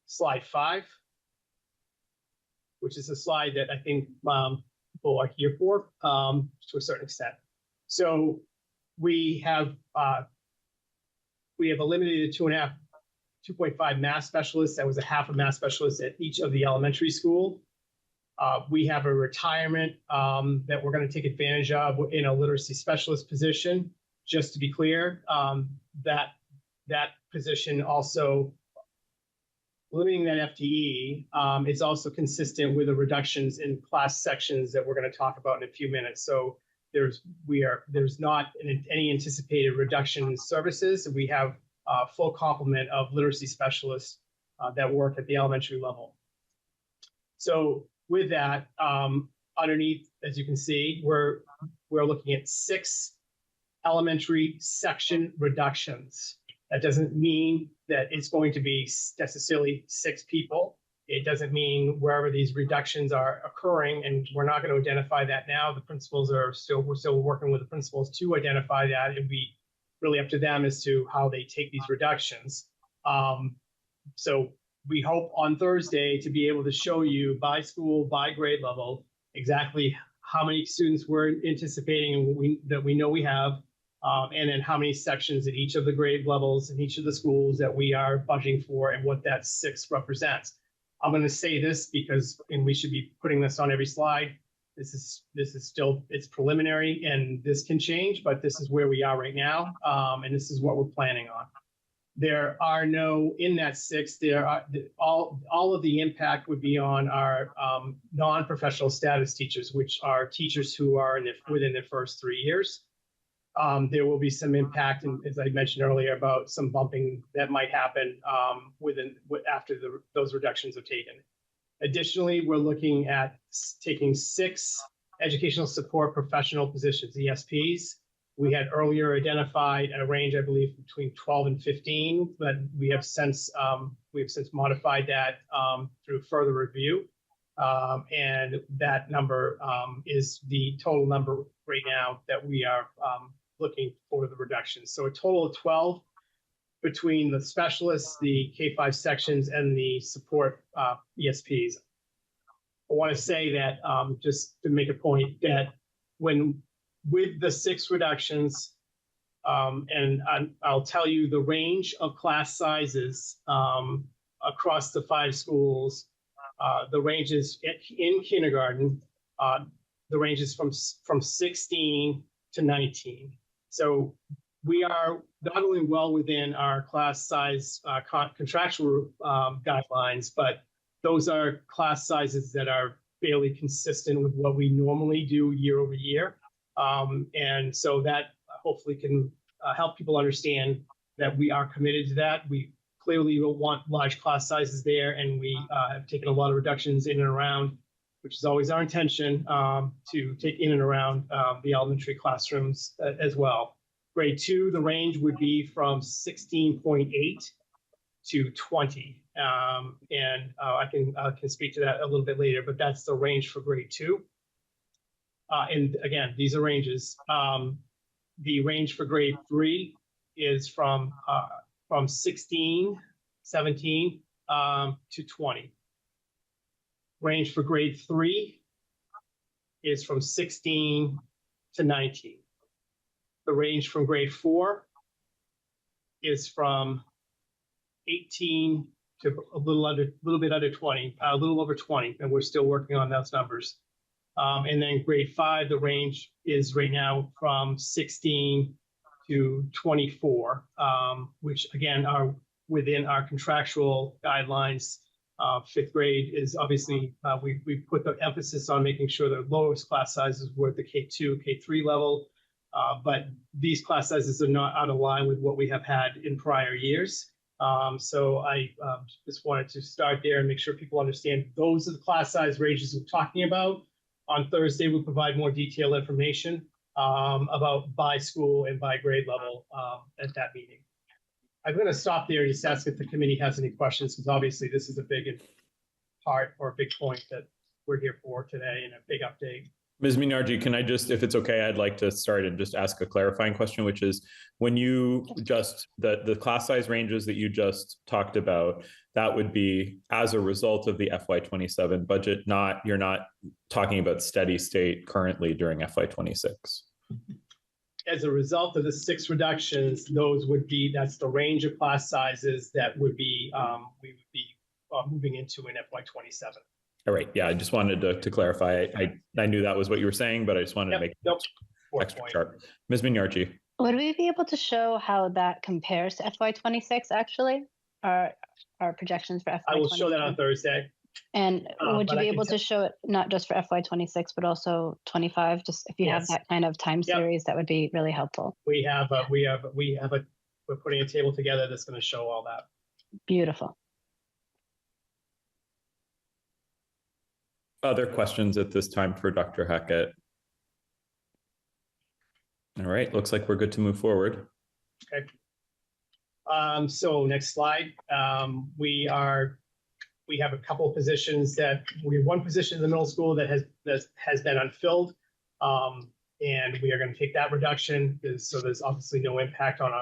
Slide 5, which is a slide that I think people are here for to a certain extent. So we have eliminated 2.5 math specialists. That was a half a math specialist at each of the elementary school. We have a retirement that we're going to take advantage of in a literacy specialist position. Just to be clear, that position also, limiting that FTE is also consistent with the reductions in class sections that we're going to talk about in a few minutes. So there's not any anticipated reduction in services. We have a full complement of literacy specialists that work at the elementary level. So with that, underneath, as you can see, we're looking at 6 elementary section reductions. That doesn't mean that it's going to be necessarily 6 people. It doesn't mean wherever these reductions are occurring, and we're not going to identify that now. The principals we're still working with the principals to identify that. It'd be really up to them as to how they take these reductions. So we hope on Thursday to be able to show you by school, by grade level, exactly how many students we're anticipating that we know we have. And then how many sections at each of the grade levels in each of the schools that we are budgeting for and what that 6 represents. I'm going to say this because, and we should be putting this on every slide. This is still, it's preliminary and this can change, but this is where we are right now. And this is what we're planning on. There are no, in that 6, there are all of the impact would be on our non-professional status teachers, which are teachers who are within their first 3 years. There will be some impact, and as I mentioned earlier, about some bumping that might happen after those reductions are taken. Additionally, we're looking at taking 6 educational support professional positions, ESPs. We had earlier identified a range, I believe, between 12 and 15, but we have since modified that through further review. And that number is the total number right now that we are looking for the reductions. So a total of 12 between the specialists, the K-5 sections, and the support ESPs. I want to say that just to make a point that with the 6 reductions, and I'll tell you the range of class sizes across the 5 schools, the ranges in kindergarten, the ranges from 16 to 19. So we are not only well within our class size contractual guidelines, but those are class sizes that are fairly consistent with what we normally do year over year. And so that hopefully can help people understand that we are committed to that. We clearly will want large class sizes there, and we have taken a lot of reductions in and around, which is always our intention, to take in and around the elementary classrooms as well. Grade 2, the range would be from 16.8 to 20. And I can speak to that a little bit later, but that's the range for grade 2. And again, these are ranges. The range for grade 3 is from 17 to 20. Range for grade 3 is from 16 to 19. The range from grade 4 is from 18 to a little bit under 20, a little over 20, and we're still working on those numbers. And then grade 5, the range is right now from 16 to 24, which again are within our contractual guidelines. Fifth grade is obviously, we put the emphasis on making sure the lowest class sizes were at the K2, K3 level. But these class sizes are not out of line with what we have had in prior years. So I just wanted to start there and make sure people understand those are the class size ranges we're talking about. On Thursday, we'll provide more detailed information about by school and by grade level at that meeting. I'm going to stop there and just ask if the committee has any questions, because obviously this is a big part or a big point that we're here for today and a big update. Ms. Minarji, can I just, if it's okay, I'd like to start and just ask a clarifying question, which is when you just, the class size ranges that you just talked about, that would be as a result of the FY27 budget, you're not talking about steady state currently during FY26. As a result of the 6 reductions, that's the range of class sizes that would be, we would be moving into in FY27. All right. Yeah, I just wanted to clarify. I knew that was what you were saying, but I just wanted to make extra sharp. Ms. Minyarji. Would we be able to show how that compares to FY26 actually? Our projections for FY26? I will show that on Thursday. And would you be able to show it not just for FY26, but also 25? Just if you have that kind of time series, that would be really helpful. We're putting a table together that's going to show all that. Beautiful. Other questions at this time for Dr. Hackett? All right, looks like we're good to move forward. Okay. So next slide. We have a couple of positions we have one position in the middle school that has been unfilled. And we are going to take that reduction. So there's obviously no impact on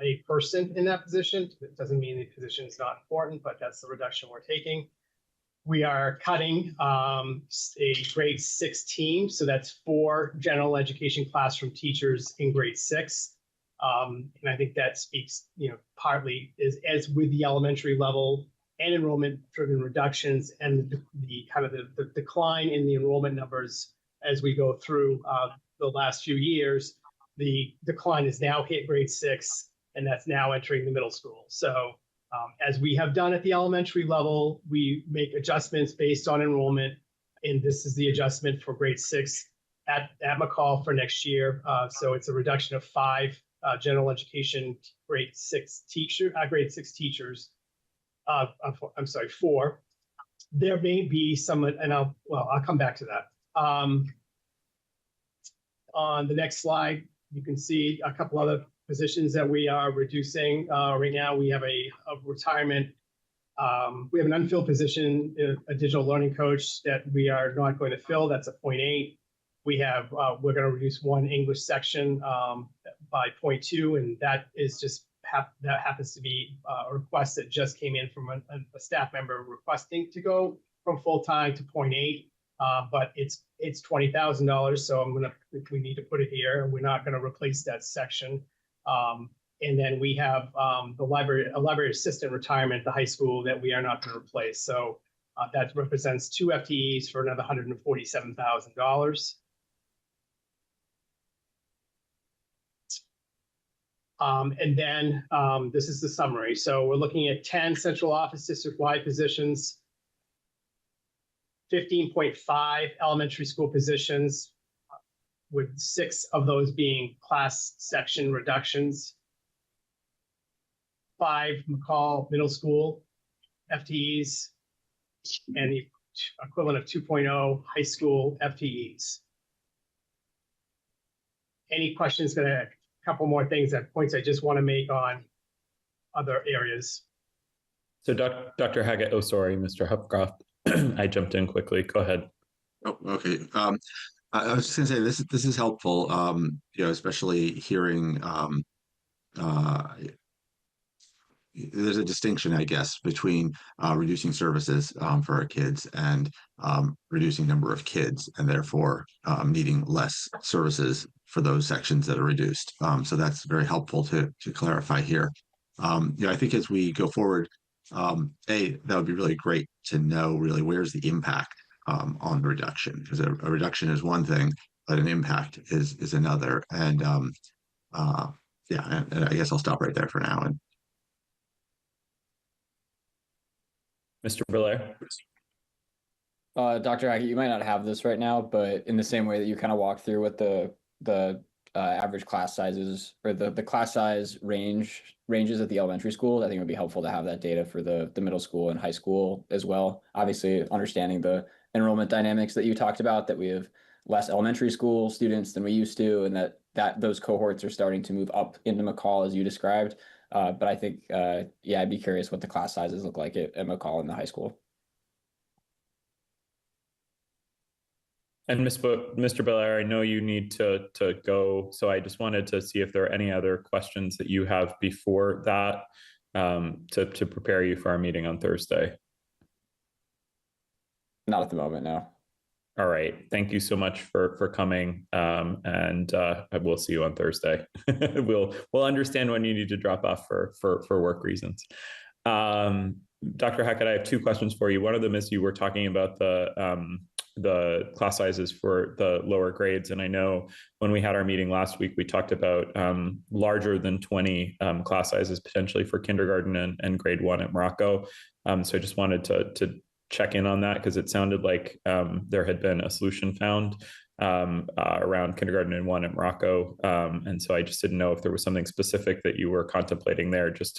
a person in that position. It doesn't mean the position is not important, but that's the reduction we're taking. We are cutting a grade 6 team. So that's 4 general education classroom teachers in grade 6. And I think that speaks, partly as with the elementary level and enrollment-driven reductions and the decline in the enrollment numbers as we go through the last few years, the decline has now hit grade 6, and that's now entering the middle school. So as we have done at the elementary level, we make adjustments based on enrollment, and this is the adjustment for grade 6 at McCall for next year. So it's a reduction of 5 general education grade 6 teachers. I'm sorry, 4. There may be some, and I'll come back to that. On the next slide, you can see a couple other positions that we are reducing. Right now, we have a retirement. We have an unfilled position, a digital learning coach that we are not going to fill. That's a 0.8. We're going to reduce 1 English section by 0.2, and that is just that happens to be a request that just came in from a staff member requesting to go from full-time to 0.8. But it's $20,000, so we need to put it here, and we're not going to replace that section. And then we have a library assistant retirement at the high school that we are not going to replace. So that represents 2 FTEs for another $147,000. And then this is the summary. So we're looking at 10 central office district-wide positions, 15.5 elementary school positions, with 6 of those being class section reductions, 5 McCall middle school FTEs, and the equivalent of 2.0 high school FTEs. Any questions? A couple more points I just want to make on other areas. So Dr. Hackett, oh, sorry, Mr. Hupcroft, I jumped in quickly. Go ahead. Oh, okay. I was just going to say this is helpful, especially hearing there's a distinction, I guess, between reducing services for our kids and reducing number of kids, and therefore needing less services for those sections that are reduced. So that's very helpful to clarify here. I think as we go forward, that would be really great to know really where's the impact on the reduction, because a reduction is one thing, but an impact is another. And and I guess I'll stop right there for now. And Mr. Belair. Dr. Hackett, you might not have this right now, but in the same way that you kind of walked through with the average class sizes or the class size ranges at the elementary school, I think it would be helpful to have that data for the middle school and high school as well. Obviously, understanding the enrollment dynamics that you talked about, that we have less elementary school students than we used to, and that those cohorts are starting to move up into McCall as you described. But I think, yeah, I'd be curious what the class sizes look like at McCall in the high school. And Mr. Belair, I know you need to go, so I just wanted to see if there are any other questions that you have before that to prepare you for our meeting on Thursday. Not at the moment, no. All right. Thank you so much for coming, and we'll see you on Thursday. We'll understand when you need to drop off for work reasons. Dr. Hackett, I have two questions for you. One of them is you were talking about the class sizes for the lower grades. And I know when we had our meeting last week, we talked about larger than 20 class sizes potentially for kindergarten and grade 1 at Morocco. So I just wanted to check in on that, because it sounded like there had been a solution found around kindergarten and 1 at Morocco. And so I just didn't know if there was something specific that you were contemplating there, because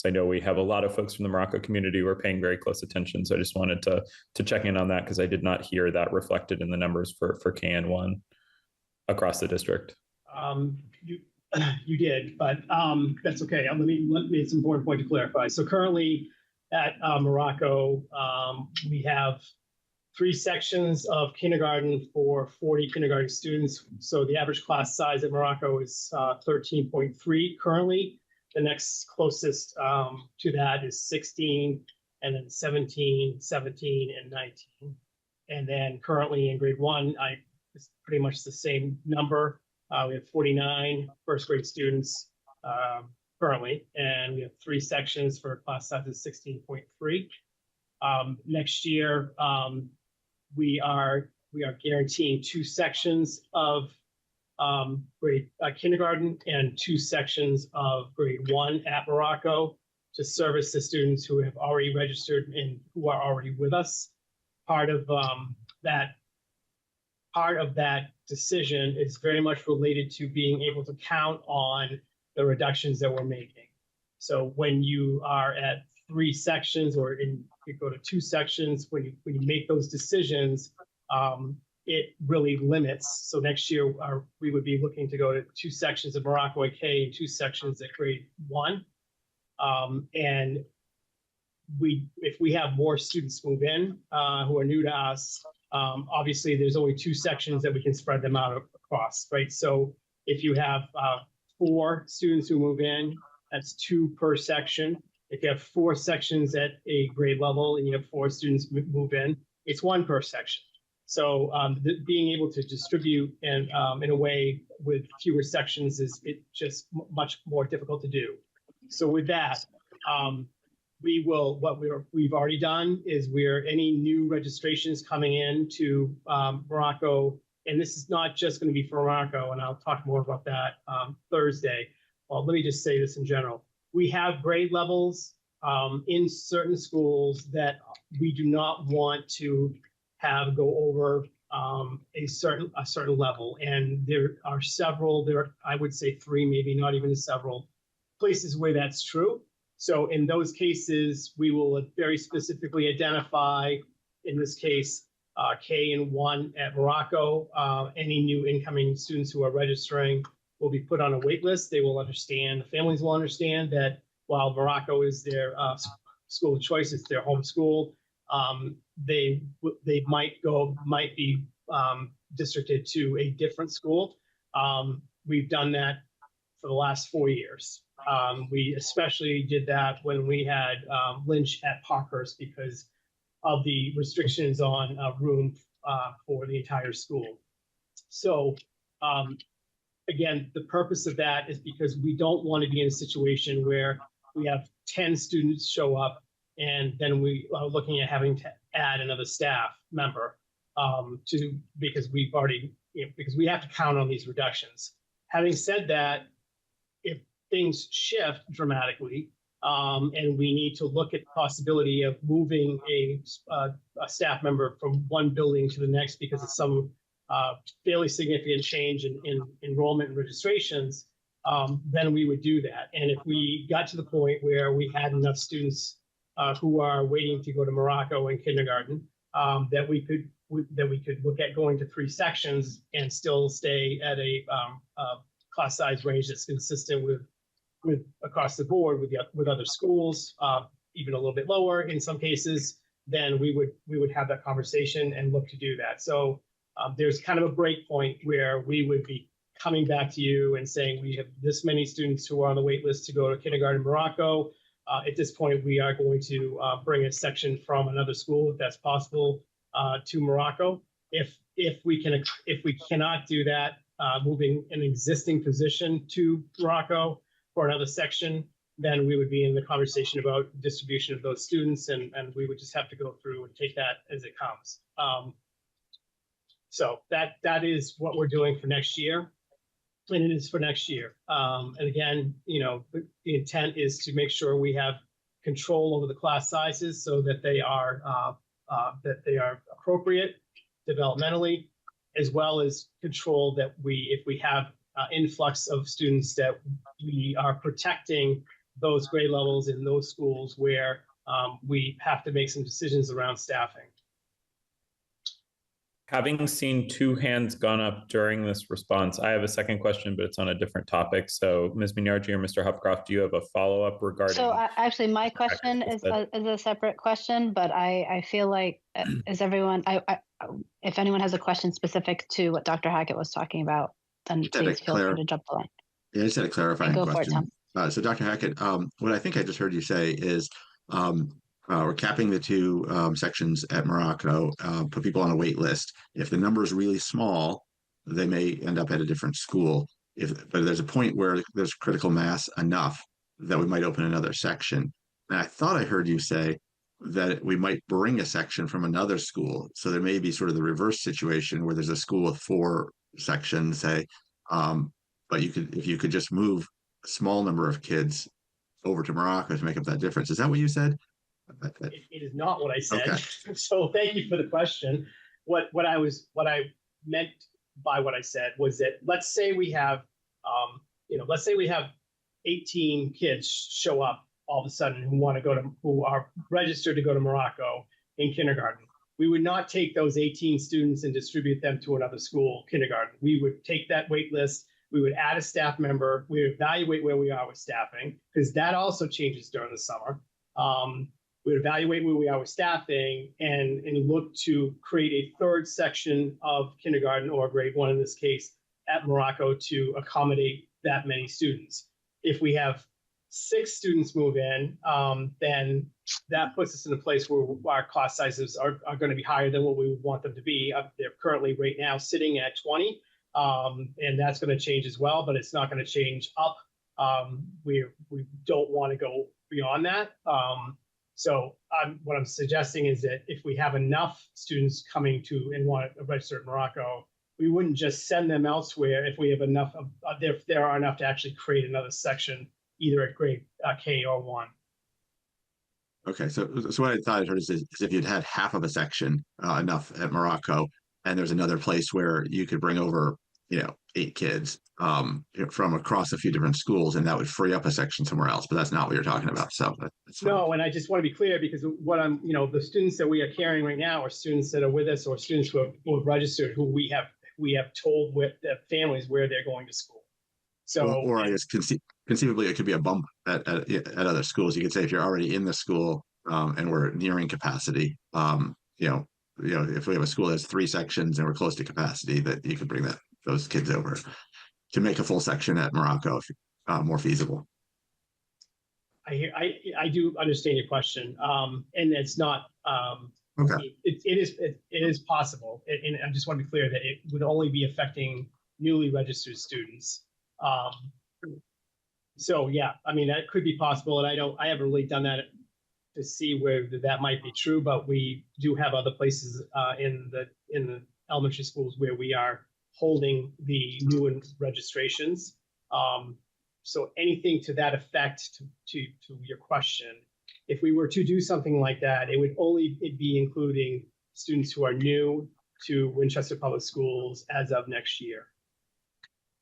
I know we have a lot of folks from the Morocco community who are paying very close attention. So I just wanted to check in on that, because I did not hear that reflected in the numbers for KN1 across the district. You did, but that's okay. Let me, it's an important point to clarify. So currently at Morocco, we have 3 sections of kindergarten for 40 kindergarten students. So the average class size at Morocco is 13.3 currently. The next closest to that is 16, and then 17, 17, and 19. And then currently in grade 1, it's pretty much the same number. We have 49 first grade students currently, and we have 3 sections for class size of 16.3. Next year, we are guaranteeing 2 sections of grade kindergarten and 2 sections of grade 1 at Morocco to service the students who have already registered and who are already with us. Part of that decision is very much related to being able to count on the reductions that we're making. So when you are at 3 sections, or you go to 2 sections, when you make those decisions, it really limits. So next year we would be looking to go to 2 sections of Morocco at K and 2 sections at grade 1. And if we have more students move in who are new to us, obviously there's only 2 sections that we can spread them out across, right? So if you have 4 students who move in, that's 2 per section. If you have 4 sections at a grade level and you have 4 students move in, it's 1 per section. So being able to distribute and in a way with fewer sections is just much more difficult to do. So with that, we've already done is any new registrations coming in to Morocco, and this is not just going to be for Morocco, and I'll talk more about that Thursday. Well, let me just say this in general. We have grade levels in certain schools that we do not want to have go over a certain level, and there are several. I would say 3, maybe not even several places where that's true. So in those cases, we will very specifically identify, in this case, K and 1 at Morocco. Any new incoming students who are registering will be put on a wait list. They will understand, the families will understand that while Morocco is their school of choice, it's their home school, they might be districted to a different school. We've done that for the last 4 years. We especially did that when we had Lynch at Parkhurst because of the restrictions on room for the entire school. So again, the purpose of that is because we don't want to be in a situation where we have 10 students show up and then we are looking at having to add another staff member because we've already, because we have to count on these reductions. Having said that, if things shift dramatically, and we need to look at the possibility of moving a staff member from one building to the next because of some fairly significant change in enrollment and registrations, then we would do that. And if we got to the point where we had enough students who are waiting to go to Morocco in kindergarten, that we could look at going to 3 sections and still stay at a class size range that's consistent with across the board with other schools, even a little bit lower in some cases, then we would have that conversation and look to do that. So there's kind of a break point where we would be coming back to you and saying we have this many students who are on the wait list to go to kindergarten in Morocco. At this point, we are going to bring a section from another school, if that's possible, to Morocco. If we cannot do that, moving an existing position to Morocco for another section, then we would be in the conversation about distribution of those students, and we would just have to go through and take that as it comes. So that is what we're doing for next year, and it is for next year. And again, the intent is to make sure we have control over the class sizes so that they are appropriate developmentally, as well as control that if we have influx of students, that we are protecting those grade levels in those schools where we have to make some decisions around staffing. Having seen 2 hands gone up during this response, I have a second question, but it's on a different topic. So Ms. Minyarji or Mr. Hopcroft, do you have a follow-up regarding? So actually, my question is a separate question, but I feel like is everyone, if anyone has a question specific to what Dr. Hackett was talking about, then please feel free to jump the line. Yeah, I just had a clarifying question. So Dr. Hackett, what I think I just heard you say is we're capping the 2 sections at Morocco, put people on a wait list. If the number is really small, they may end up at a different school. But there's a point where there's critical mass enough that we might open another section. And I thought I heard you say that we might bring a section from another school. So there may be sort of the reverse situation where there's a school with 4 sections, say, but if you could just move a small number of kids over to Morocco to make up that difference. Is that what you said? It is not what I said. Okay. So thank you for the question. What I meant by what I said was that let's say we have 18 kids show up all of a sudden who are registered to go to Morocco in kindergarten. We would not take those 18 students and distribute them to another school kindergarten. We would take that wait list. We would add a staff member. We would evaluate where we are with staffing, because that also changes during the summer. We would evaluate where we are with staffing and look to create a 3rd section of kindergarten, or grade 1 in this case, at Morocco to accommodate that many students. If we have 6 students move in, then that puts us in a place where our class sizes are going to be higher than what we would want them to be. They're currently right now sitting at 20, and that's going to change as well, but it's not going to change up. We don't want to go beyond that. So what I'm suggesting is that if we have enough students coming to and want to register at Morocco, we wouldn't just send them elsewhere if we have enough of, if there are enough to actually create another section, either at grade K or 1. Okay, so what I thought I heard is if you'd had half of a section enough at Morocco, and there's another place where you could bring over 8 kids from across a few different schools, and that would free up a section somewhere else. But that's not what you're talking about. So that's fine. No, and I just want to be clear, because what the students that we are carrying right now are students that are with us, or students who have registered, who we have told with their families where they're going to school. So, or I guess conceivably it could be a bump at other schools. You could say if you're already in the school and we're nearing capacity, if we have a school that's 3 sections and we're close to capacity, that you could bring those kids over to make a full section at Morocco more feasible. I do understand your question, and it's not. Okay. It is possible, and I just want to be clear that it would only be affecting newly registered students. So yeah, I mean, that could be possible, and I haven't really done that to see where that might be true, but we do have other places in the elementary schools where we are holding the new registrations. So anything to that effect, to your question, if we were to do something like that, it would only be including students who are new to Winchester Public Schools as of next year.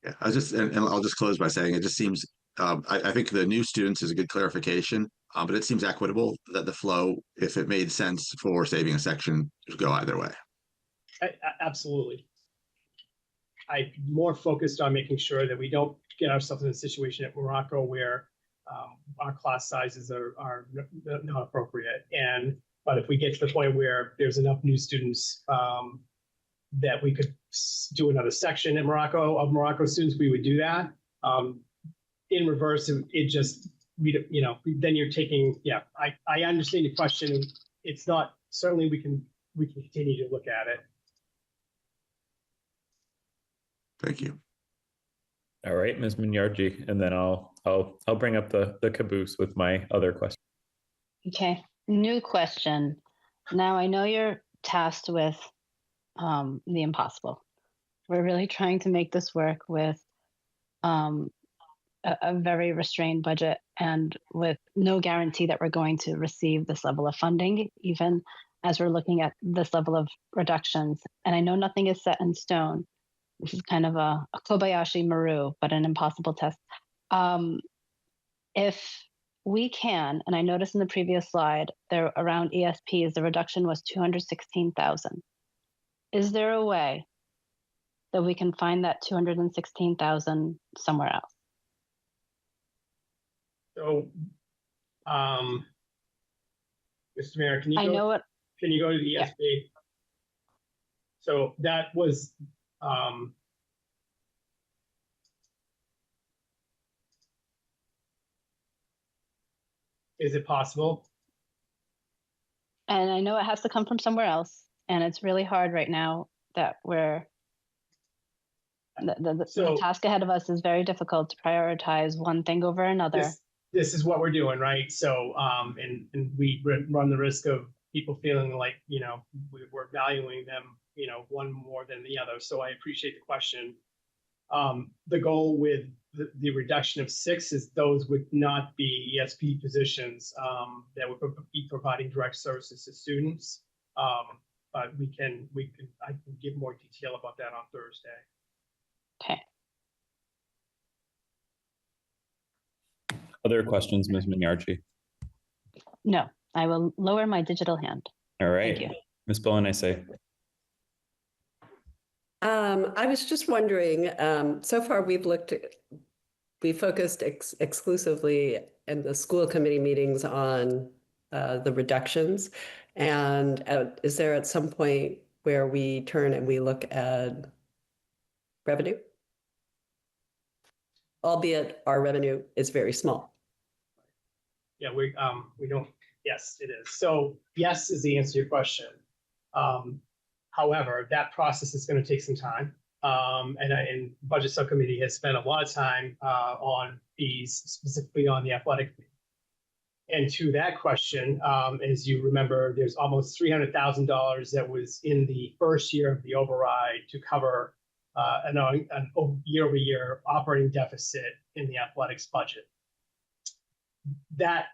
Yeah, and I'll just close by saying it just seems, I think the new students is a good clarification, but it seems equitable that the flow, if it made sense for saving a section, to go either way. Absolutely. I'm more focused on making sure that we don't get ourselves in a situation at Morocco where our class sizes are not appropriate. But if we get to the point where there's enough new students that we could do another section at Morocco of Morocco students, we would do that. In reverse, it just, then you're taking, I understand your question. It's not, certainly we can continue to look at it. Thank you. All right, Ms. Minyarji, and then I'll bring up the caboose with my other question. Okay, new question. Now I know you're tasked with the impossible. We're really trying to make this work with a very restrained budget and with no guarantee that we're going to receive this level of funding, even as we're looking at this level of reductions. And I know nothing is set in stone. This is kind of a Kobayashi Maru, but an impossible test. If we can, and I noticed in the previous slide, there around ESPs, the reduction was 216,000. Is there a way that we can find that 216,000 somewhere else? So, Mr. Mayor, can you I know what. Can you go to the ESP? Yeah. So that was. Is it possible? And I know it has to come from somewhere else, and it's really hard right now that we're the task ahead of us is very difficult to prioritize one thing over another. This is what we're doing, right? So, and we run the risk of people feeling like, we're valuing them, one more than the other. So I appreciate the question. The goal with the reduction of 6 is those would not be ESP positions that would be providing direct services to students. But I can give more detail about that on Thursday. Okay. Other questions, Ms. Minyarji? No, I will lower my digital hand. All right. Thank you. Ms. Bolanese. I was just wondering, so far we focused exclusively in the school committee meetings on the reductions. And is there at some point where we turn and we look at revenue? Albeit our revenue is very small. Yeah, we don't, yes, it is. So yes is the answer to your question. However, that process is going to take some time. And budget subcommittee has spent a lot of time on fees, specifically on the athletic fee. And to that question, as you remember, there's almost $300,000 that was in the first year of the override to cover an year-over-year operating deficit in the athletics budget. That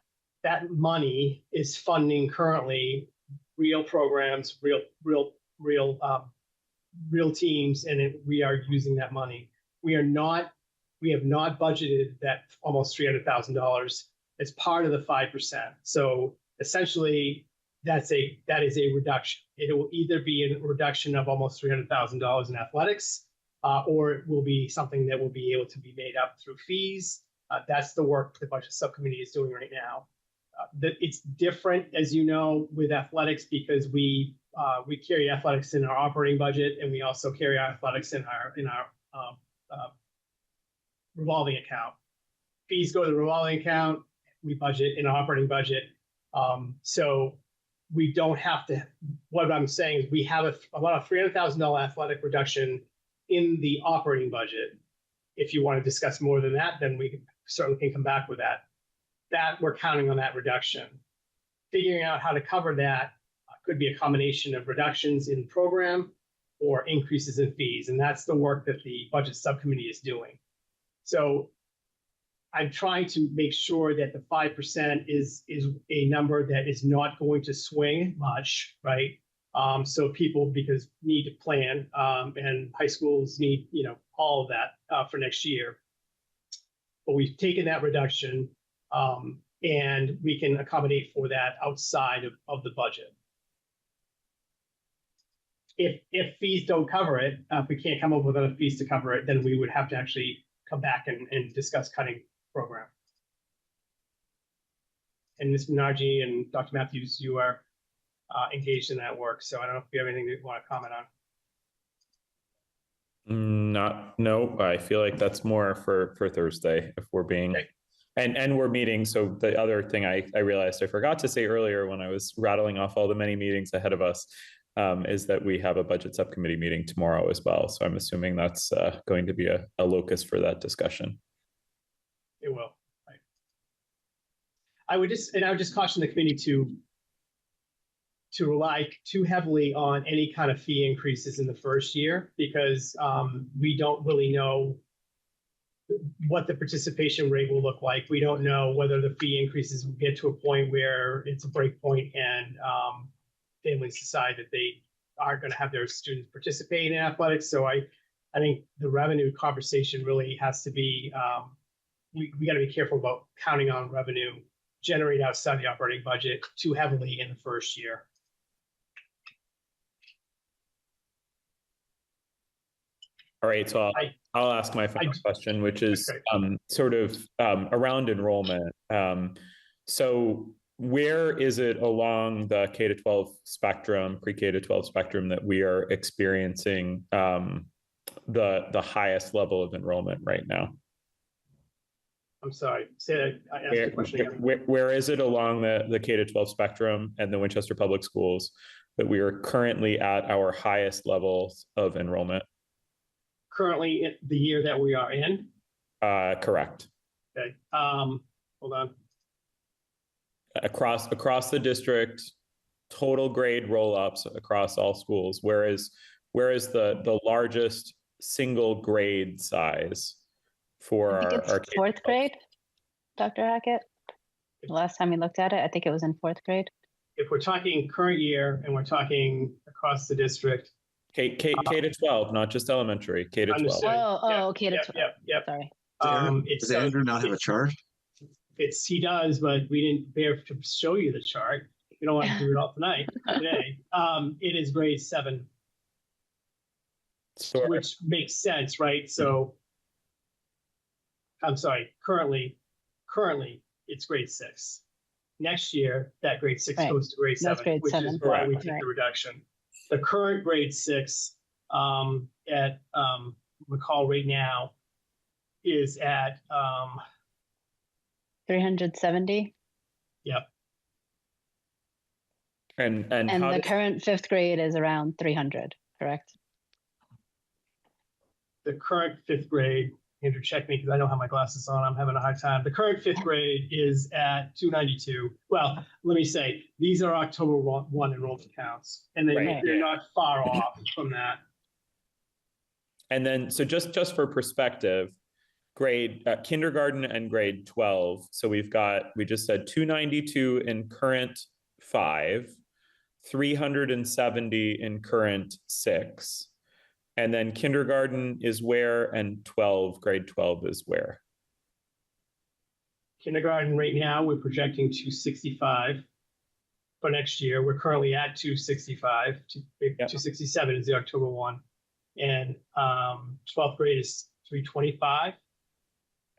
money is funding currently real programs, real teams, and we are using that money. We have not budgeted that almost $300,000 as part of the 5%. So essentially, that is a reduction. It will either be a reduction of almost $300,000 in athletics, or it will be something that will be able to be made up through fees. That's the work the budget subcommittee is doing right now. It's different, as you know, with athletics because we carry athletics in our operating budget, and we also carry our athletics in our revolving account. Fees go to the revolving account. We budget in our operating budget. So we don't have to. What I'm saying is we have about a $300,000 athletic reduction in the operating budget. If you want to discuss more than that, then we certainly can come back with that. That we're counting on that reduction. Figuring out how to cover that could be a combination of reductions in program or increases in fees. And that's the work that the budget subcommittee is doing. So I'm trying to make sure that the 5% is a number that is not going to swing much, right? So people because need to plan, and high schools need, all of that for next year. But we've taken that reduction, and we can accommodate for that outside of the budget. If fees don't cover it, if we can't come up with enough fees to cover it, then we would have to actually come back and discuss cutting program. And Ms. Minarji and Dr. Matthews, you are engaged in that work. So I don't know if you have anything that you want to comment on. No, I feel like that's more for Thursday if we're being, okay. And we're meeting. So the other thing I realized I forgot to say earlier when I was rattling off all the many meetings ahead of us is that we have a budget subcommittee meeting tomorrow as well. So I'm assuming that's going to be a locus for that discussion. It will. Right. I would just caution the committee to rely too heavily on any kind of fee increases in the first year, because we don't really know what the participation rate will look like. We don't know whether the fee increases will get to a point where it's a break point and families decide that they aren't going to have their students participate in athletics. So I think the revenue conversation really has to be, we got to be careful about counting on revenue generated outside the operating budget too heavily in the first year. All right, so I'll ask my final question, which is sort of around enrollment. So where is it along the K-12 spectrum, pre-K to 12 spectrum, that we are experiencing the highest level of enrollment right now? I'm sorry, say that. I asked the question again. Where is it along the K to 12 spectrum and the Winchester Public Schools that we are currently at our highest levels of enrollment? Currently, in the year that we are in? Correct. Okay. Hold on. Across the district, total grade roll-ups across all schools. Where is the largest single grade size for our fourth grade, Dr. Hackett? The last time we looked at it, I think it was in fourth grade. If we're talking current year and we're talking across the district, K to 12, not just elementary, K to 12. Oh, K to 12. Yep. Sorry. Does Andrew not have a chart? He does, but we didn't bear to show you the chart. We don't want to do it all today. It is grade 7, which makes sense, right? So, I'm sorry. Currently, it's grade 6. Next year, that grade 6 goes to grade 7, which is why we take the reduction. The current grade 6 at McCall right now is at 370. Yep. And the current 5th grade is around 300, correct? The current 5th grade, Andrew, check me because I don't have my glasses on. I'm having a hard time. The current 5th grade is at 292. Well, let me say, these are October 1 enrollment counts, and they're not far off from that. And then, so just for perspective, kindergarten and grade 12. So we just said 292 in current 5, 370 in current 6. And then kindergarten is where, and grade 12 is where? Kindergarten right now, we're projecting 265 for next year. We're currently at 265. 267 is the October 1. And 12th grade is 325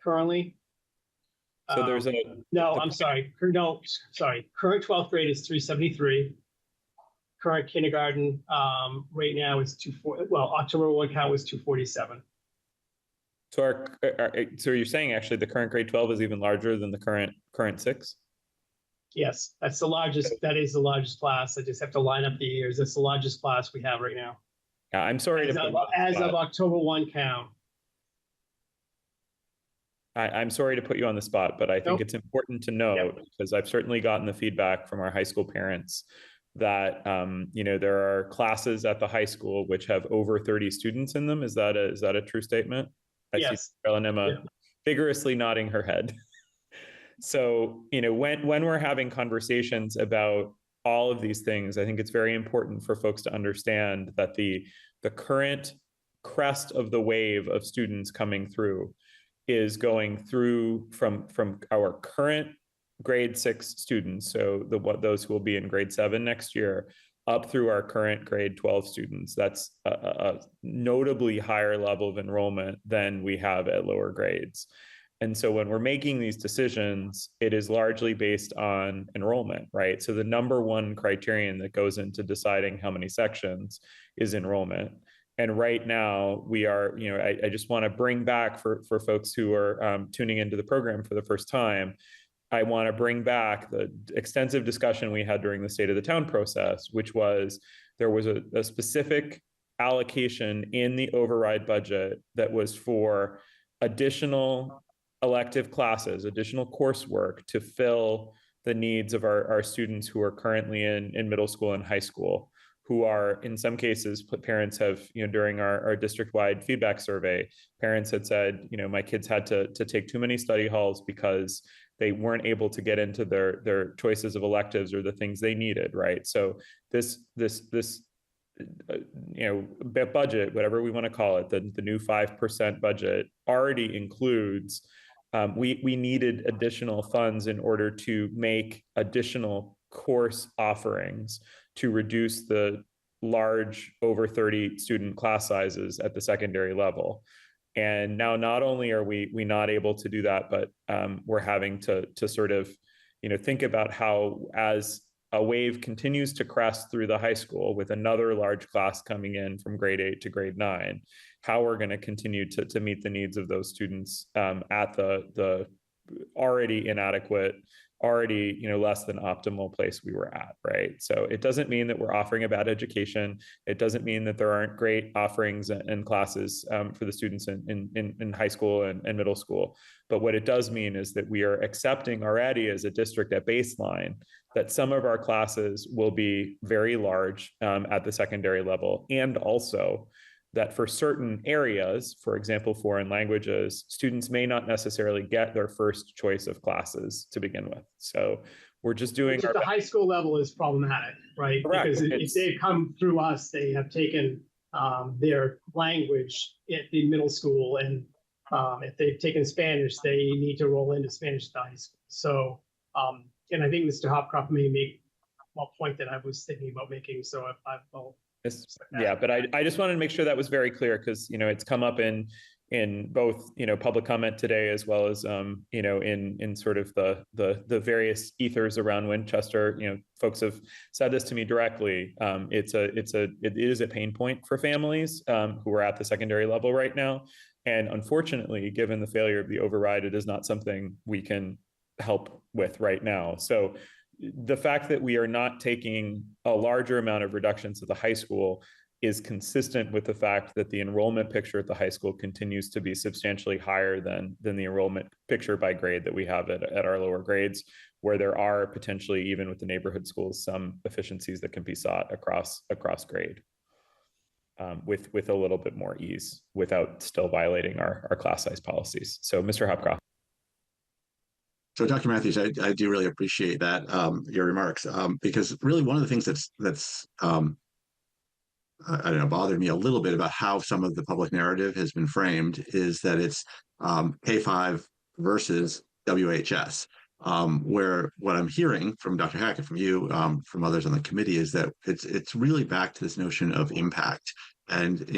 currently. So there's I'm sorry. No, sorry. Current 12th grade is 373. Current kindergarten right now is 240. Well, October 1 count was 247. So so you're saying actually the current grade 12 is even larger than the current 6? Yes, that's the largest. That is the largest class. I just have to line up the years. That's the largest class we have right now. Yeah, I'm sorry as of October 1 count. I'm sorry to put you on the spot, but I think it's important to note because I've certainly gotten the feedback from our high school parents that there are classes at the high school which have over 30 students in them. Is that a true statement? Yes. I see Carol and Emma vigorously nodding her head. So, when we're having conversations about all of these things, I think it's very important for folks to understand that the current crest of the wave of students coming through is going through from our current grade 6 students, so those who will be in grade 7 next year, up through our current grade 12 students. That's a notably higher level of enrollment than we have at lower grades. And so when we're making these decisions, it is largely based on enrollment, right? So the number one criterion that goes into deciding how many sections is enrollment. And right now we are, I just want to bring back for folks who are tuning into the program for the first time, I want to bring back the extensive discussion we had during the State of the Town process, which was there was a specific allocation in the override budget that was for additional elective classes, additional coursework to fill the needs of our students who are currently in middle school and high school, who are, in some cases, parents have, during our district-wide feedback survey, parents had said, my kids had to take too many study halls because they weren't able to get into their choices of electives or the things they needed, right? So this budget, whatever we want to call it, the new 5% budget already includes, we needed additional funds in order to make additional course offerings to reduce the large over 30 student class sizes at the secondary level. And now not only are we not able to do that, but we're having to sort of, think about how, as a wave continues to crest through the high school with another large class coming in from grade 8 to grade 9, how we're going to continue to meet the needs of those students at the already inadequate, already less than optimal place we were at, right? So it doesn't mean that we're offering a bad education. It doesn't mean that there aren't great offerings and classes for the students in high school and middle school. But what it does mean is that we are accepting already as a district at baseline that some of our classes will be very large at the secondary level, and also that for certain areas, for example, foreign languages, students may not necessarily get their first choice of classes to begin with. So we're just doing Which at the high school level is problematic, right? Correct. Because if they've come through us, they have taken their language at the middle school, and if they've taken Spanish, they need to roll into Spanish at the high school. So, and I think Mr. Hopcroft may make a point that I was thinking about making. So I'll yeah, but I just wanted to make sure that was very clear, because it's come up in both public comment today, as well as in sort of the various ethers around Winchester. Folks have said this to me directly. It is a pain point for families who are at the secondary level right now, and unfortunately, given the failure of the override, it is not something we can help with right now. So the fact that we are not taking a larger amount of reductions at the high school is consistent with the fact that the enrollment picture at the high school continues to be substantially higher than the enrollment picture by grade that we have at our lower grades, where there are potentially, even with the neighborhood schools, some efficiencies that can be sought across grade with a little bit more ease without still violating our class size policies. So Mr. Hopcroft. So, Dr. Matthews, I do really appreciate that, your remarks, because really one of the things that's I don't know, bothered me a little bit about how some of the public narrative has been framed is that it's K-5 versus WHS, where what I'm hearing from Dr. Hackett, from you, from others on the committee, is that it's really back to this notion of impact, and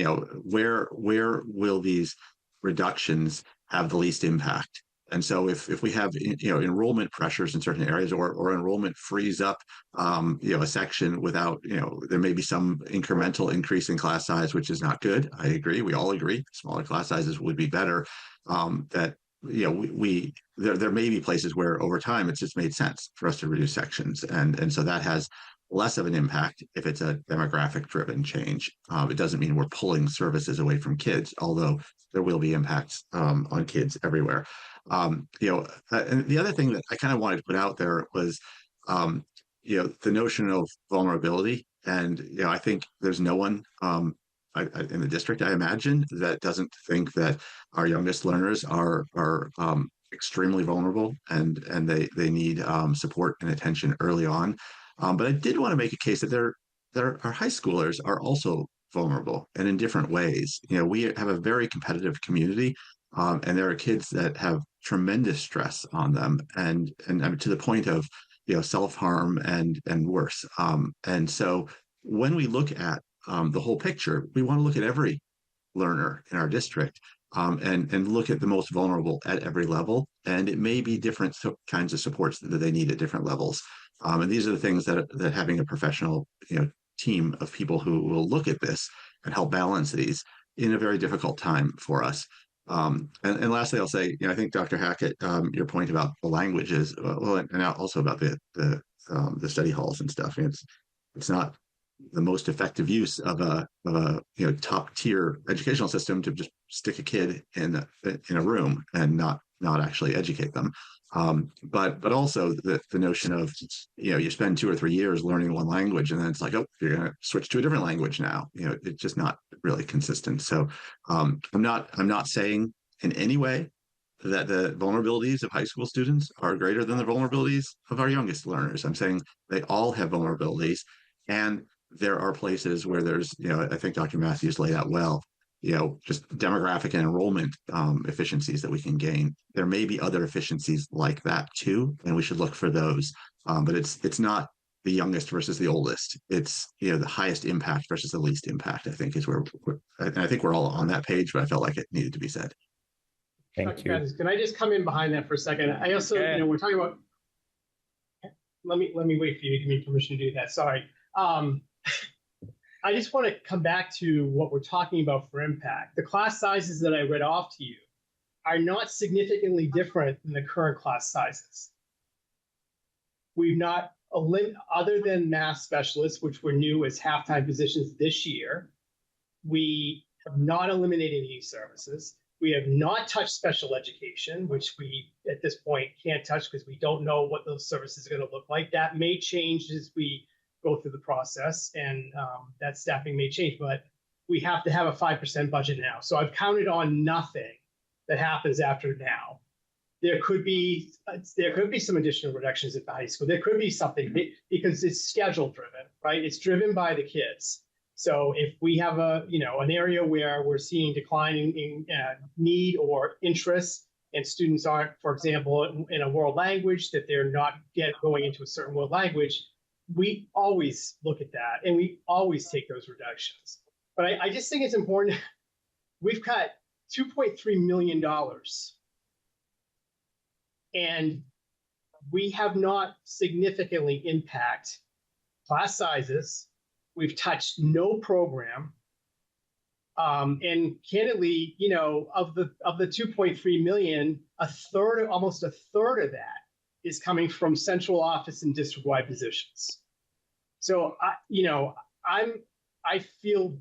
where will these reductions have the least impact? And so if we have enrollment pressures in certain areas, or enrollment frees up a section without, there may be some incremental increase in class size, which is not good. I agree. We all agree smaller class sizes would be better. That there may be places where over time it's just made sense for us to reduce sections, and so that has less of an impact if it's a demographic driven change. It doesn't mean we're pulling services away from kids, although there will be impacts on kids everywhere. And the other thing that I kind of wanted to put out there was, the notion of vulnerability. And, I think there's no one in the district, I imagine, that doesn't think that our youngest learners are extremely vulnerable and they need support and attention early on. But I did want to make a case that our high schoolers are also vulnerable and in different ways. We have a very competitive community, and there are kids that have tremendous stress on them, and to the point of self-harm and worse. And so when we look at the whole picture, we want to look at every learner in our district, and look at the most vulnerable at every level. And it may be different kinds of supports that they need at different levels. And these are the things that having a professional team of people who will look at this and help balance these in a very difficult time for us. And lastly, I'll say, I think Dr. Hackett, your point about the languages, and also about the study halls and stuff. It's not the most effective use of a top tier educational system to just stick a kid in a room and not actually educate them. But also the notion of you spend 2 or 3 years learning one language and then it's like, oh, you're going to switch to a different language now. It's just not really consistent. So I'm not saying in any way that the vulnerabilities of high school students are greater than the vulnerabilities of our youngest learners. I'm saying they all have vulnerabilities, and there are places where there's, I think Dr. Matthews laid out well, just demographic and enrollment efficiencies that we can gain. There may be other efficiencies like that too, and we should look for those. But it's not the youngest versus the oldest. It's the highest impact versus the least impact, I think, is where and I think we're all on that page, but I felt like it needed to be said. Thank you. Can I just come in behind that for a second? I also, we're talking about. Let me wait for you to give me permission to do that. Sorry. I just want to come back to what we're talking about for impact. The class sizes that I read off to you are not significantly different than the current class sizes. We've not, other than math specialists, which were new as half-time positions this year, we have not eliminated any services. We have not touched special education, which we, at this point, can't touch because we don't know what those services are going to look like. That may change as we go through the process, and that staffing may change, but we have to have a 5% budget now. So I've counted on nothing that happens after now. There could be some additional reductions at the high school. There could be something because it's schedule driven, right? It's driven by the kids. So if we have an area where we're seeing declining in need or interest, and students aren't, for example, in a world language, that they're not going into a certain world language, we always look at that and we always take those reductions. But I just think it's important. We've cut $2.3 million and we have not significantly impacted class sizes. We've touched no program. And candidly, of the 2.3 million, almost a third of that is coming from central office and district-wide positions. So I feel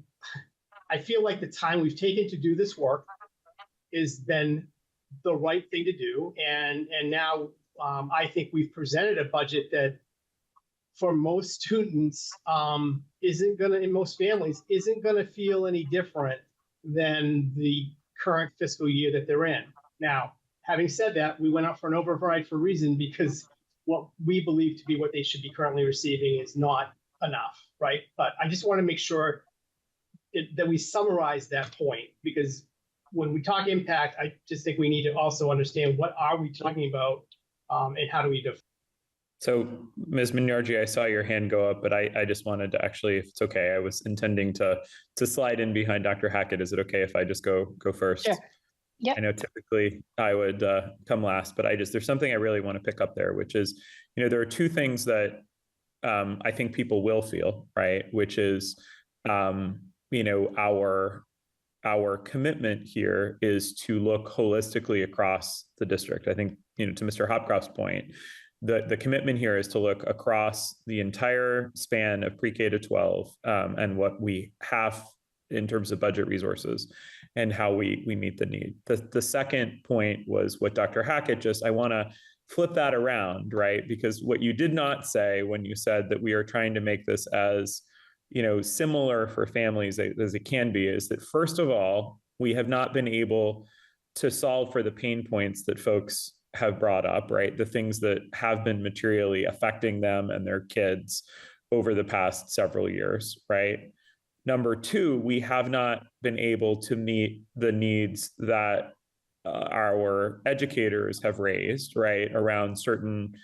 like the time we've taken to do this work is then the right thing to do. And now I think we've presented a budget that for most students in most families isn't gonna feel any different than the current fiscal year that they're in. Now, having said that, we went out for an override for a reason, because what we believe to be what they should be currently receiving is not enough, right? But I just want to make sure that we summarize that point, because when we talk impact, I just think we need to also understand what are we talking about, and how do we define. So, Ms. Minyarji, I saw your hand go up, but I just wanted to actually, if it's okay, I was intending to slide in behind Dr. Hackett. Is it okay if I just go first? Sure. Yep. I know typically I would come last, but there's something I really want to pick up there, which is, there are two things that I think people will feel, right? Which is, our commitment here is to look holistically across the district. I think, to Mr. Hopcroft's point, the commitment here is to look across the entire span of pre-K to 12 and what we have in terms of budget resources and how we meet the need. The second point was what Dr. Hackett I want to flip that around, right? Because what you did not say when you said that we are trying to make this as similar for families as it can be, is that first of all, we have not been able to solve for the pain points that folks have brought up, right? The things that have been materially affecting them and their kids over the past several years, right? Number two, we have not been able to meet the needs that our educators have raised, right, around certain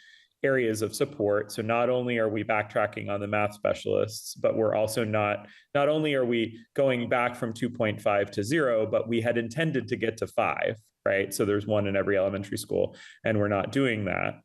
areas of support. So not only are we backtracking on the math specialists, but we're also not only are we going back from 2.5 to 0, but we had intended to get to 5, right? So there's 1 in every elementary school, and we're not doing that.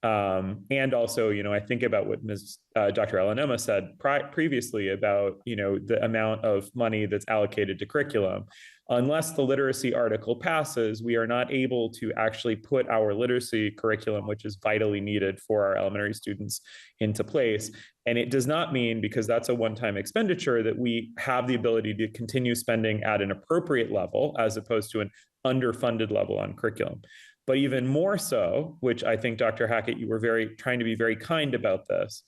And also, I think about what Dr. Alanema said previously about, the amount of money that's allocated to curriculum. Unless the literacy article passes, we are not able to actually put our literacy curriculum, which is vitally needed for our elementary students, into place. And it does not mean, because that's a one-time expenditure, that we have the ability to continue spending at an appropriate level as opposed to an underfunded level on curriculum. But even more so, which I think, Dr. Hackett, you were trying to be very kind about this,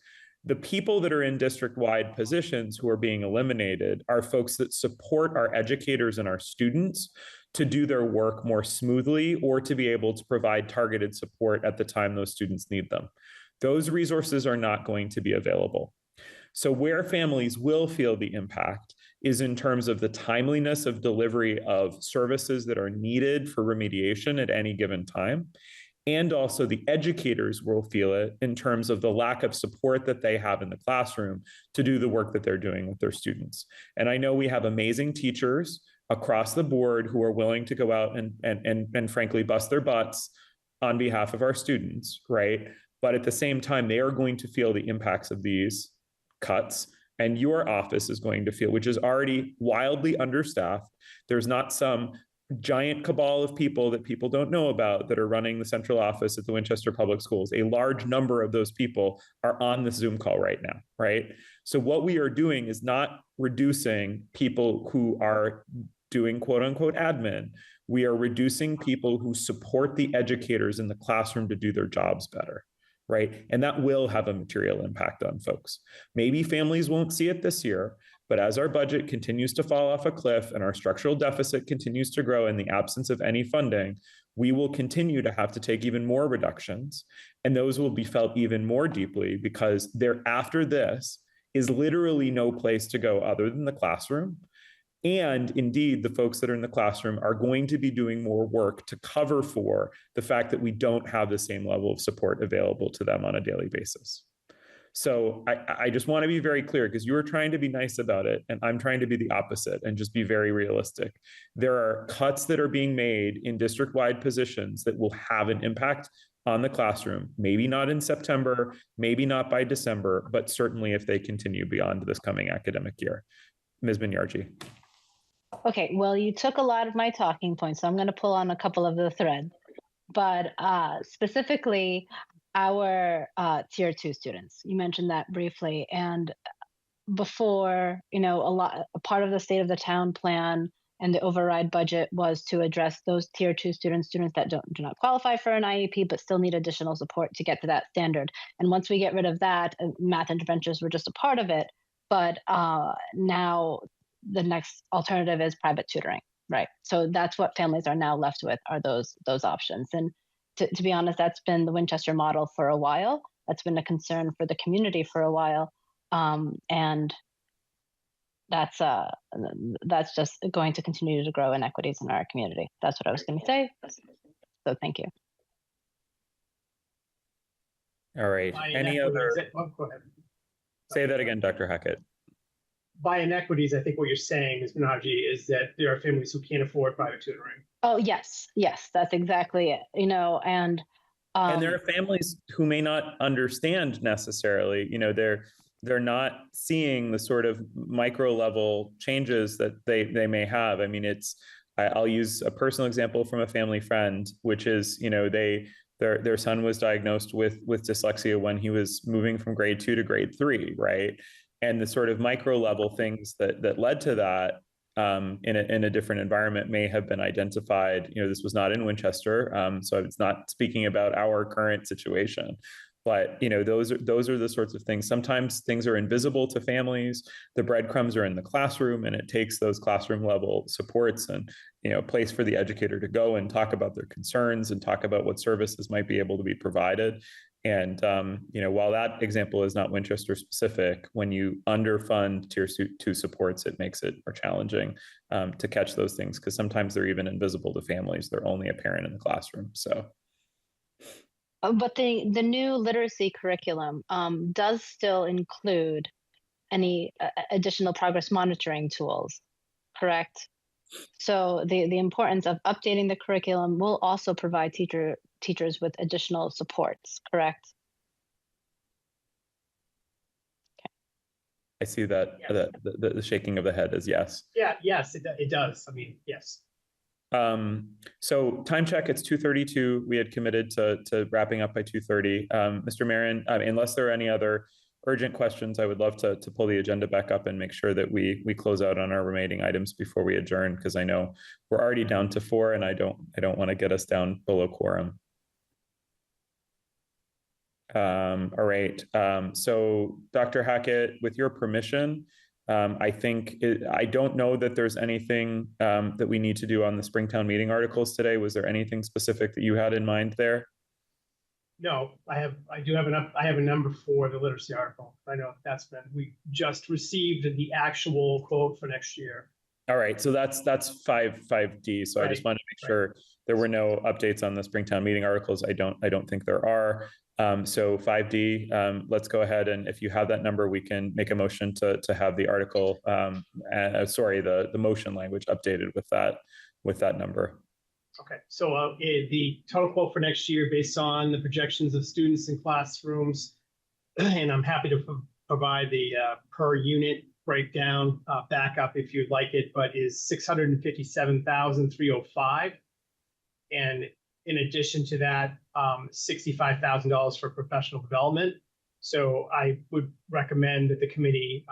the people that are in district-wide positions who are being eliminated are folks that support our educators and our students to do their work more smoothly, or to be able to provide targeted support at the time those students need them. Those resources are not going to be available. So where families will feel the impact is in terms of the timeliness of delivery of services that are needed for remediation at any given time. And also the educators will feel it in terms of the lack of support that they have in the classroom to do the work that they're doing with their students. And I know we have amazing teachers across the board who are willing to go out and frankly bust their butts on behalf of our students, right? But at the same time, they are going to feel the impacts of these cuts, and your office is going to feel, which is already wildly understaffed. There's not some giant cabal of people that people don't know about that are running the central office at the Winchester Public Schools. A large number of those people are on this Zoom call right now, right? So what we are doing is not reducing people who are doing quote unquote admin. We are reducing people who support the educators in the classroom to do their jobs better, right? And that will have a material impact on folks. Maybe families won't see it this year, but as our budget continues to fall off a cliff and our structural deficit continues to grow in the absence of any funding, we will continue to have to take even more reductions. And those will be felt even more deeply, because there, after this, is literally no place to go other than the classroom. And indeed, the folks that are in the classroom are going to be doing more work to cover for the fact that we don't have the same level of support available to them on a daily basis. So I just want to be very clear, because you were trying to be nice about it, and I'm trying to be the opposite and just be very realistic. There are cuts that are being made in district-wide positions that will have an impact on the classroom, maybe not in September, maybe not by December, but certainly if they continue beyond this coming academic year. Ms. Minyarji. Okay, well, you took a lot of my talking points, so I'm going to pull on a couple of the threads. But specifically, our tier 2 students, you mentioned that briefly. And before, a part of the state of the town plan and the override budget was to address those tier 2 students that do not qualify for an IEP, but still need additional support to get to that standard. And once we get rid of that, math interventions were just a part of it. But now the next alternative is private tutoring, right? So that's what families are now left with, are those options. And to be honest, that's been the Winchester model for a while. That's been a concern for the community for a while. And that's just going to continue to grow inequities in our community. That's what I was going to say. So thank you. All right. Any other? Go ahead. Say that again, Dr. Hackett. By inequities, I think what you're saying, Ms. Minarji, is that there are families who can't afford private tutoring. Oh, yes, that's exactly it. And there are families who may not understand necessarily. They're not seeing the sort of micro level changes that they may have. I mean, I'll use a personal example from a family friend, which is, their son was diagnosed with dyslexia when he was moving from grade 2 to grade 3, right? And the sort of micro level things that led to that in a different environment may have been identified. This was not in Winchester, so it's not speaking about our current situation. But those are the sorts of things. Sometimes things are invisible to families. The breadcrumbs are in the classroom, and it takes those classroom level supports and a place for the educator to go and talk about their concerns and talk about what services might be able to be provided. And while that example is not Winchester specific, when you underfund tier 2 supports, it makes it more challenging to catch those things, because sometimes they're even invisible to families. They're only apparent in the classroom. So. But the new literacy curriculum does still include any additional progress monitoring tools, correct? So the importance of updating the curriculum will also provide teachers with additional supports, correct? I see that yes. the shaking of the head is yes. Yeah, yes, it does. I mean, yes. So time check, it's 2:32. We had committed to wrapping up by 2:30. Mr. Marin, unless there are any other urgent questions, I would love to pull the agenda back up and make sure that we close out on our remaining items before we adjourn, because I know we're already down to 4 and I don't want to get us down below quorum. All right. So Dr. Hackett, with your permission, I don't know that there's anything that we need to do on the Springtown meeting articles today. Was there anything specific that you had in mind there? No, I have a number for the literacy article. I know we just received the actual quote for next year. All right, so that's 5D. So right. I just wanted to make sure there were no updates on the Springtown meeting articles. I don't think there are. So 5D, let's go ahead, and if you have that number, we can make a motion to have the article, the motion language updated with that number. Okay, so the total quote for next year, based on the projections of students in classrooms, and I'm happy to provide the per unit breakdown backup if you'd like it, but is $657,305, and in addition to that, $65,000 for professional development. So I would recommend that the committee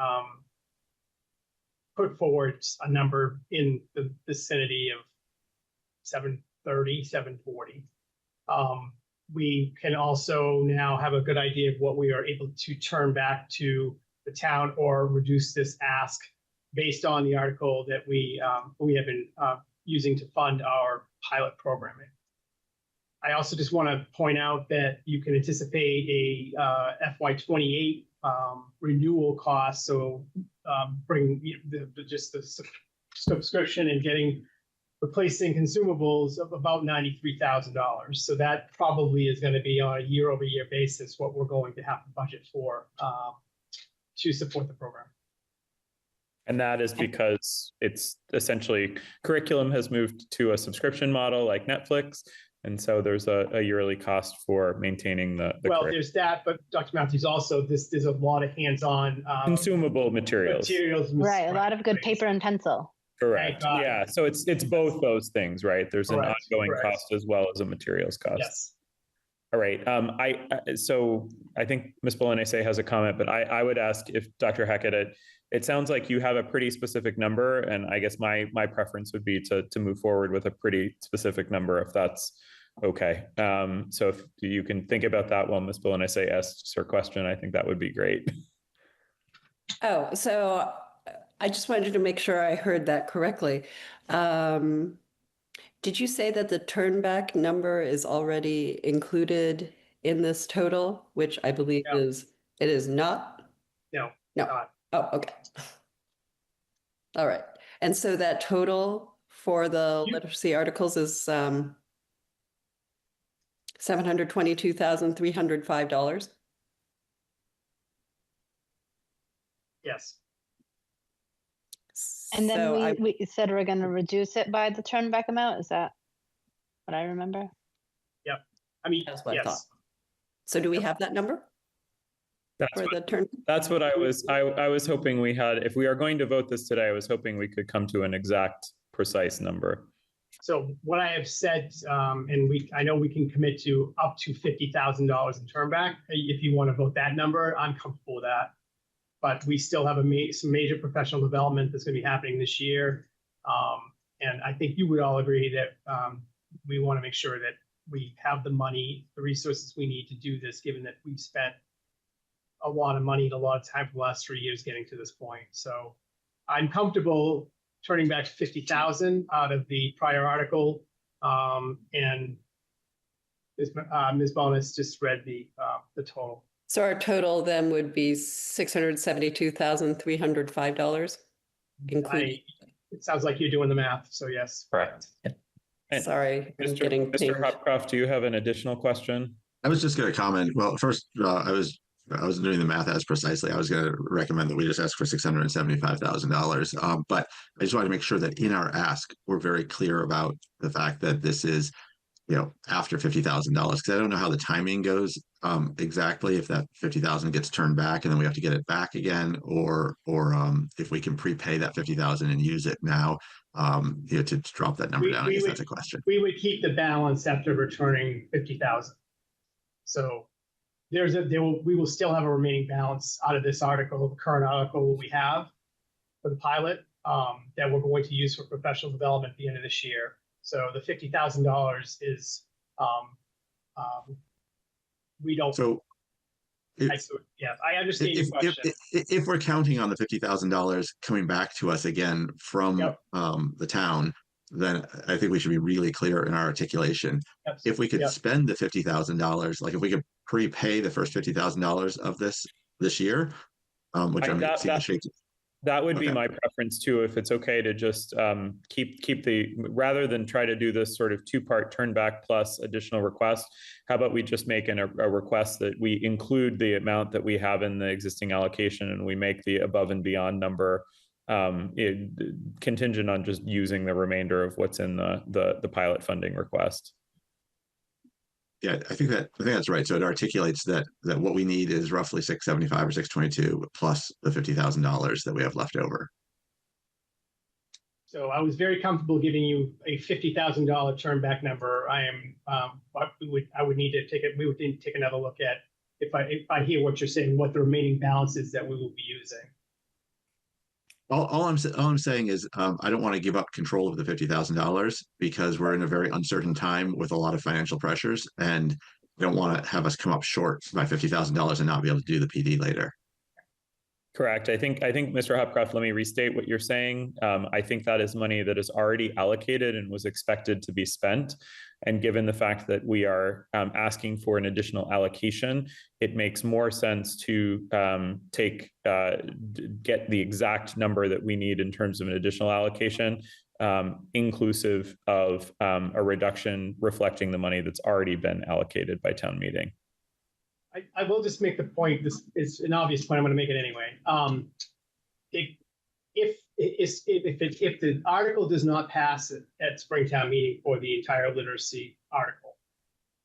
put forward a number in the vicinity of 730, 740. We can also now have a good idea of what we are able to turn back to the town or reduce this ask based on the article that we have been using to fund our pilot programming. I also just want to point out that you can anticipate a FY28 renewal cost. So bring the subscription and replacing consumables of about $93,000. So that probably is going to be on a year-over-year basis what we're going to have to budget for to support the program. And that is because it's essentially curriculum has moved to a subscription model like Netflix. And so there's a yearly cost for maintaining the well, there's that, but Dr. Matthews, also there's a lot of hands-on consumable materials. Right, a lot of good paper and pencil. Correct. Yeah. So it's both those things, right? There's an ongoing cost as well as a materials cost. Yes. All right. So I think Ms. Bolognese has a comment, but I would ask if Dr. Hackett, it sounds like you have a pretty specific number, and I guess my preference would be to move forward with a pretty specific number if that's okay. So if you can think about that while Ms. Bolognese asks her question, I think that would be great. Oh, so I just wanted to make sure I heard that correctly. Did you say that the turnback number is already included in this total, which I believe it is not? No. Not. Oh, okay. All right. And so that total for the literacy articles is $722,305. Yes. And then we said we're going to reduce it by the turnback amount. Is that what I remember? Yep. I mean, that's what I thought. So do we have that number? That's what I was hoping we had. If we are going to vote this today, I was hoping we could come to an exact, precise number. So what I have said, and I know we can commit to up to $50,000 in turnback. If you want to vote that number, I'm comfortable with that. But we still have some major professional development that's going to be happening this year. And I think you would all agree that we want to make sure that we have the money, the resources we need to do this, given that we've spent a lot of money and a lot of time for the last 3 years getting to this point. So I'm comfortable turning back 50,000 out of the prior article, and Ms. Bonus just read the total. So our total then would be $672,305, including. It sounds like you're doing the math, so yes. Correct. And Sorry, I'm getting Mr. Hopcroft, do you have an additional question? I was just going to comment. Well, first, I wasn't doing the math as precisely. I was going to recommend that we just ask for $675,000. But I just want to make sure that in our ask, we're very clear about the fact that this is, after $50,000, because I don't know how the timing goes exactly, if that 50,000 gets turned back and then we have to get it back again, or if we can prepay that 50,000 and use it now, to drop that number down. I guess that's a question. We would keep the balance after returning 50,000. So we will still have a remaining balance out of this article, the current article we have for the pilot, that we're going to use for professional development at the end of this year. So the $50,000 is, we don't. So, I understand your question. If we're counting on the $50,000 coming back to us again from the town, then I think we should be really clear in our articulation. If we could spend the $50,000, like if we could prepay the first $50,000 of this year, which I'm seeing shaky. That would be my preference too, if it's okay to just keep rather than try to do this sort of two-part turn back plus additional request, how about we just make a request that we include the amount that we have in the existing allocation, and we make the above and beyond number contingent on just using the remainder of what's in the pilot funding request. Yeah, I think that's right. So it articulates that what we need is roughly $675 or $622 plus the $50,000 that we have left over. So I was very comfortable giving you a $50,000 turn back number. I would need to take it. We would need to take another look at if I hear what you're saying, what the remaining balance is that we will be using. All I'm saying is I don't want to give up control of the $50,000 because we're in a very uncertain time with a lot of financial pressures, and I don't want to have us come up short by $50,000 and not be able to do the PD later. Correct. I think Mr. Hopcroft, let me restate what you're saying. I think that is money that is already allocated and was expected to be spent. And given the fact that we are asking for an additional allocation, it makes more sense to get the exact number that we need in terms of an additional allocation, inclusive of a reduction reflecting the money that's already been allocated by town meeting. I will just make the point. This is an obvious point. I'm going to make it anyway. If the article does not pass at Springtown meeting for the entire literacy article,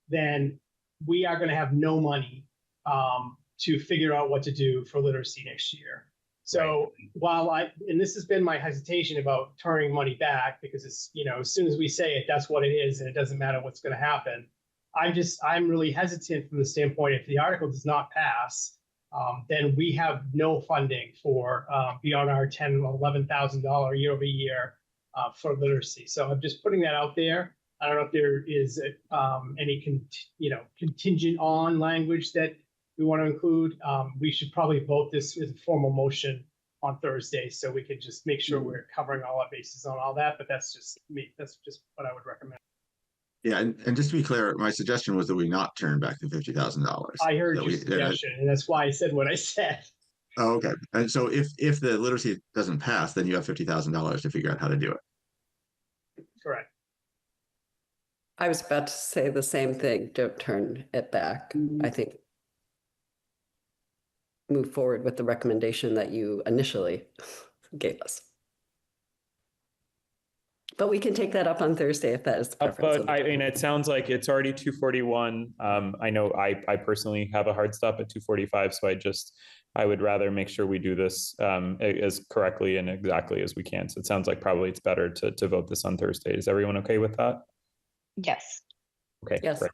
then we are going to have no money to figure out what to do for literacy next year. So and this has been my hesitation about turning money back, because it's, as soon as we say it, that's what it is, and it doesn't matter what's going to happen. I'm really hesitant from the standpoint, if the article does not pass, then we have no funding for beyond our $10,000 or $11,000 year over year for literacy. So I'm just putting that out there. I don't know if there is any contingent on language that we want to include. We should probably vote this as a formal motion on Thursday, so we can just make sure we're covering all our bases on all that. But that's just me. That's just what I would recommend. Yeah, and just to be clear, my suggestion was that we not turn back the $50,000. I heard your suggestion, and that's why I said what I said. Oh, okay. And so if the literacy doesn't pass, then you have $50,000 to figure out how to do it. Correct. I was about to say the same thing. Don't turn it back. I think move forward with the recommendation that you initially gave us. But we can take that up on Thursday if that is the preference. But I mean, it sounds like it's already 2:41. I know I personally have a hard stop at 2:45, so I would rather make sure we do this as correctly and exactly as we can. So it sounds like probably it's better to vote this on Thursday. Is everyone okay with that? Yes. Okay. Yes. Great.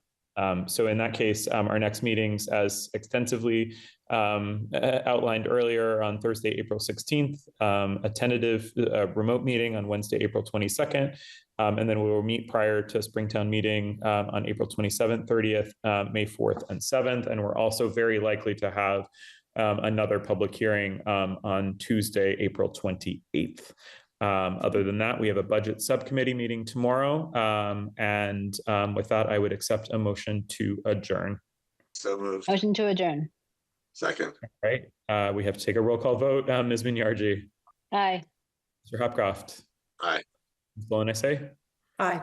So in that case, our next meetings, as extensively outlined earlier, on Thursday, April 16th, a tentative remote meeting on Wednesday, April 22nd, and then we will meet prior to Springtown meeting on April 27th, 30th, May 4th, and 7th. And we're also very likely to have another public hearing on Tuesday, April 28th. Other than that, we have a budget subcommittee meeting tomorrow. With that, I would accept a motion to adjourn. So moved. Motion to adjourn. Second. All right. We have to take a roll call vote. Ms. Minyarji. Aye. Mr. Hopcroft. Aye. Ms. Bolanese. Aye.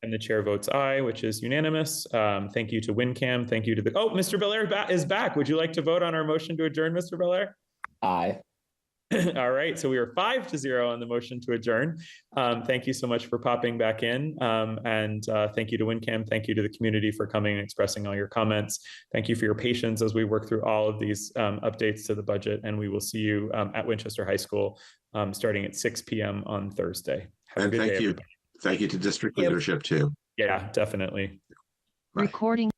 And the chair votes aye, which is unanimous. Thank you to WinCam. Thank you to the... Oh, Mr. Belair is back. Would you like to vote on our motion to adjourn, Mr. Belair? Aye. All right, so we are 5-0 on the motion to adjourn. Thank you so much for popping back in. Thank you to WinCam. Thank you to the community for coming and expressing all your comments. Thank you for your patience as we work through all of these updates to the budget. And we will see you at Winchester High School starting at 6 p.m. on Thursday. Have a good day, everybody. Thank you to district leadership too. Yeah, definitely. Recording.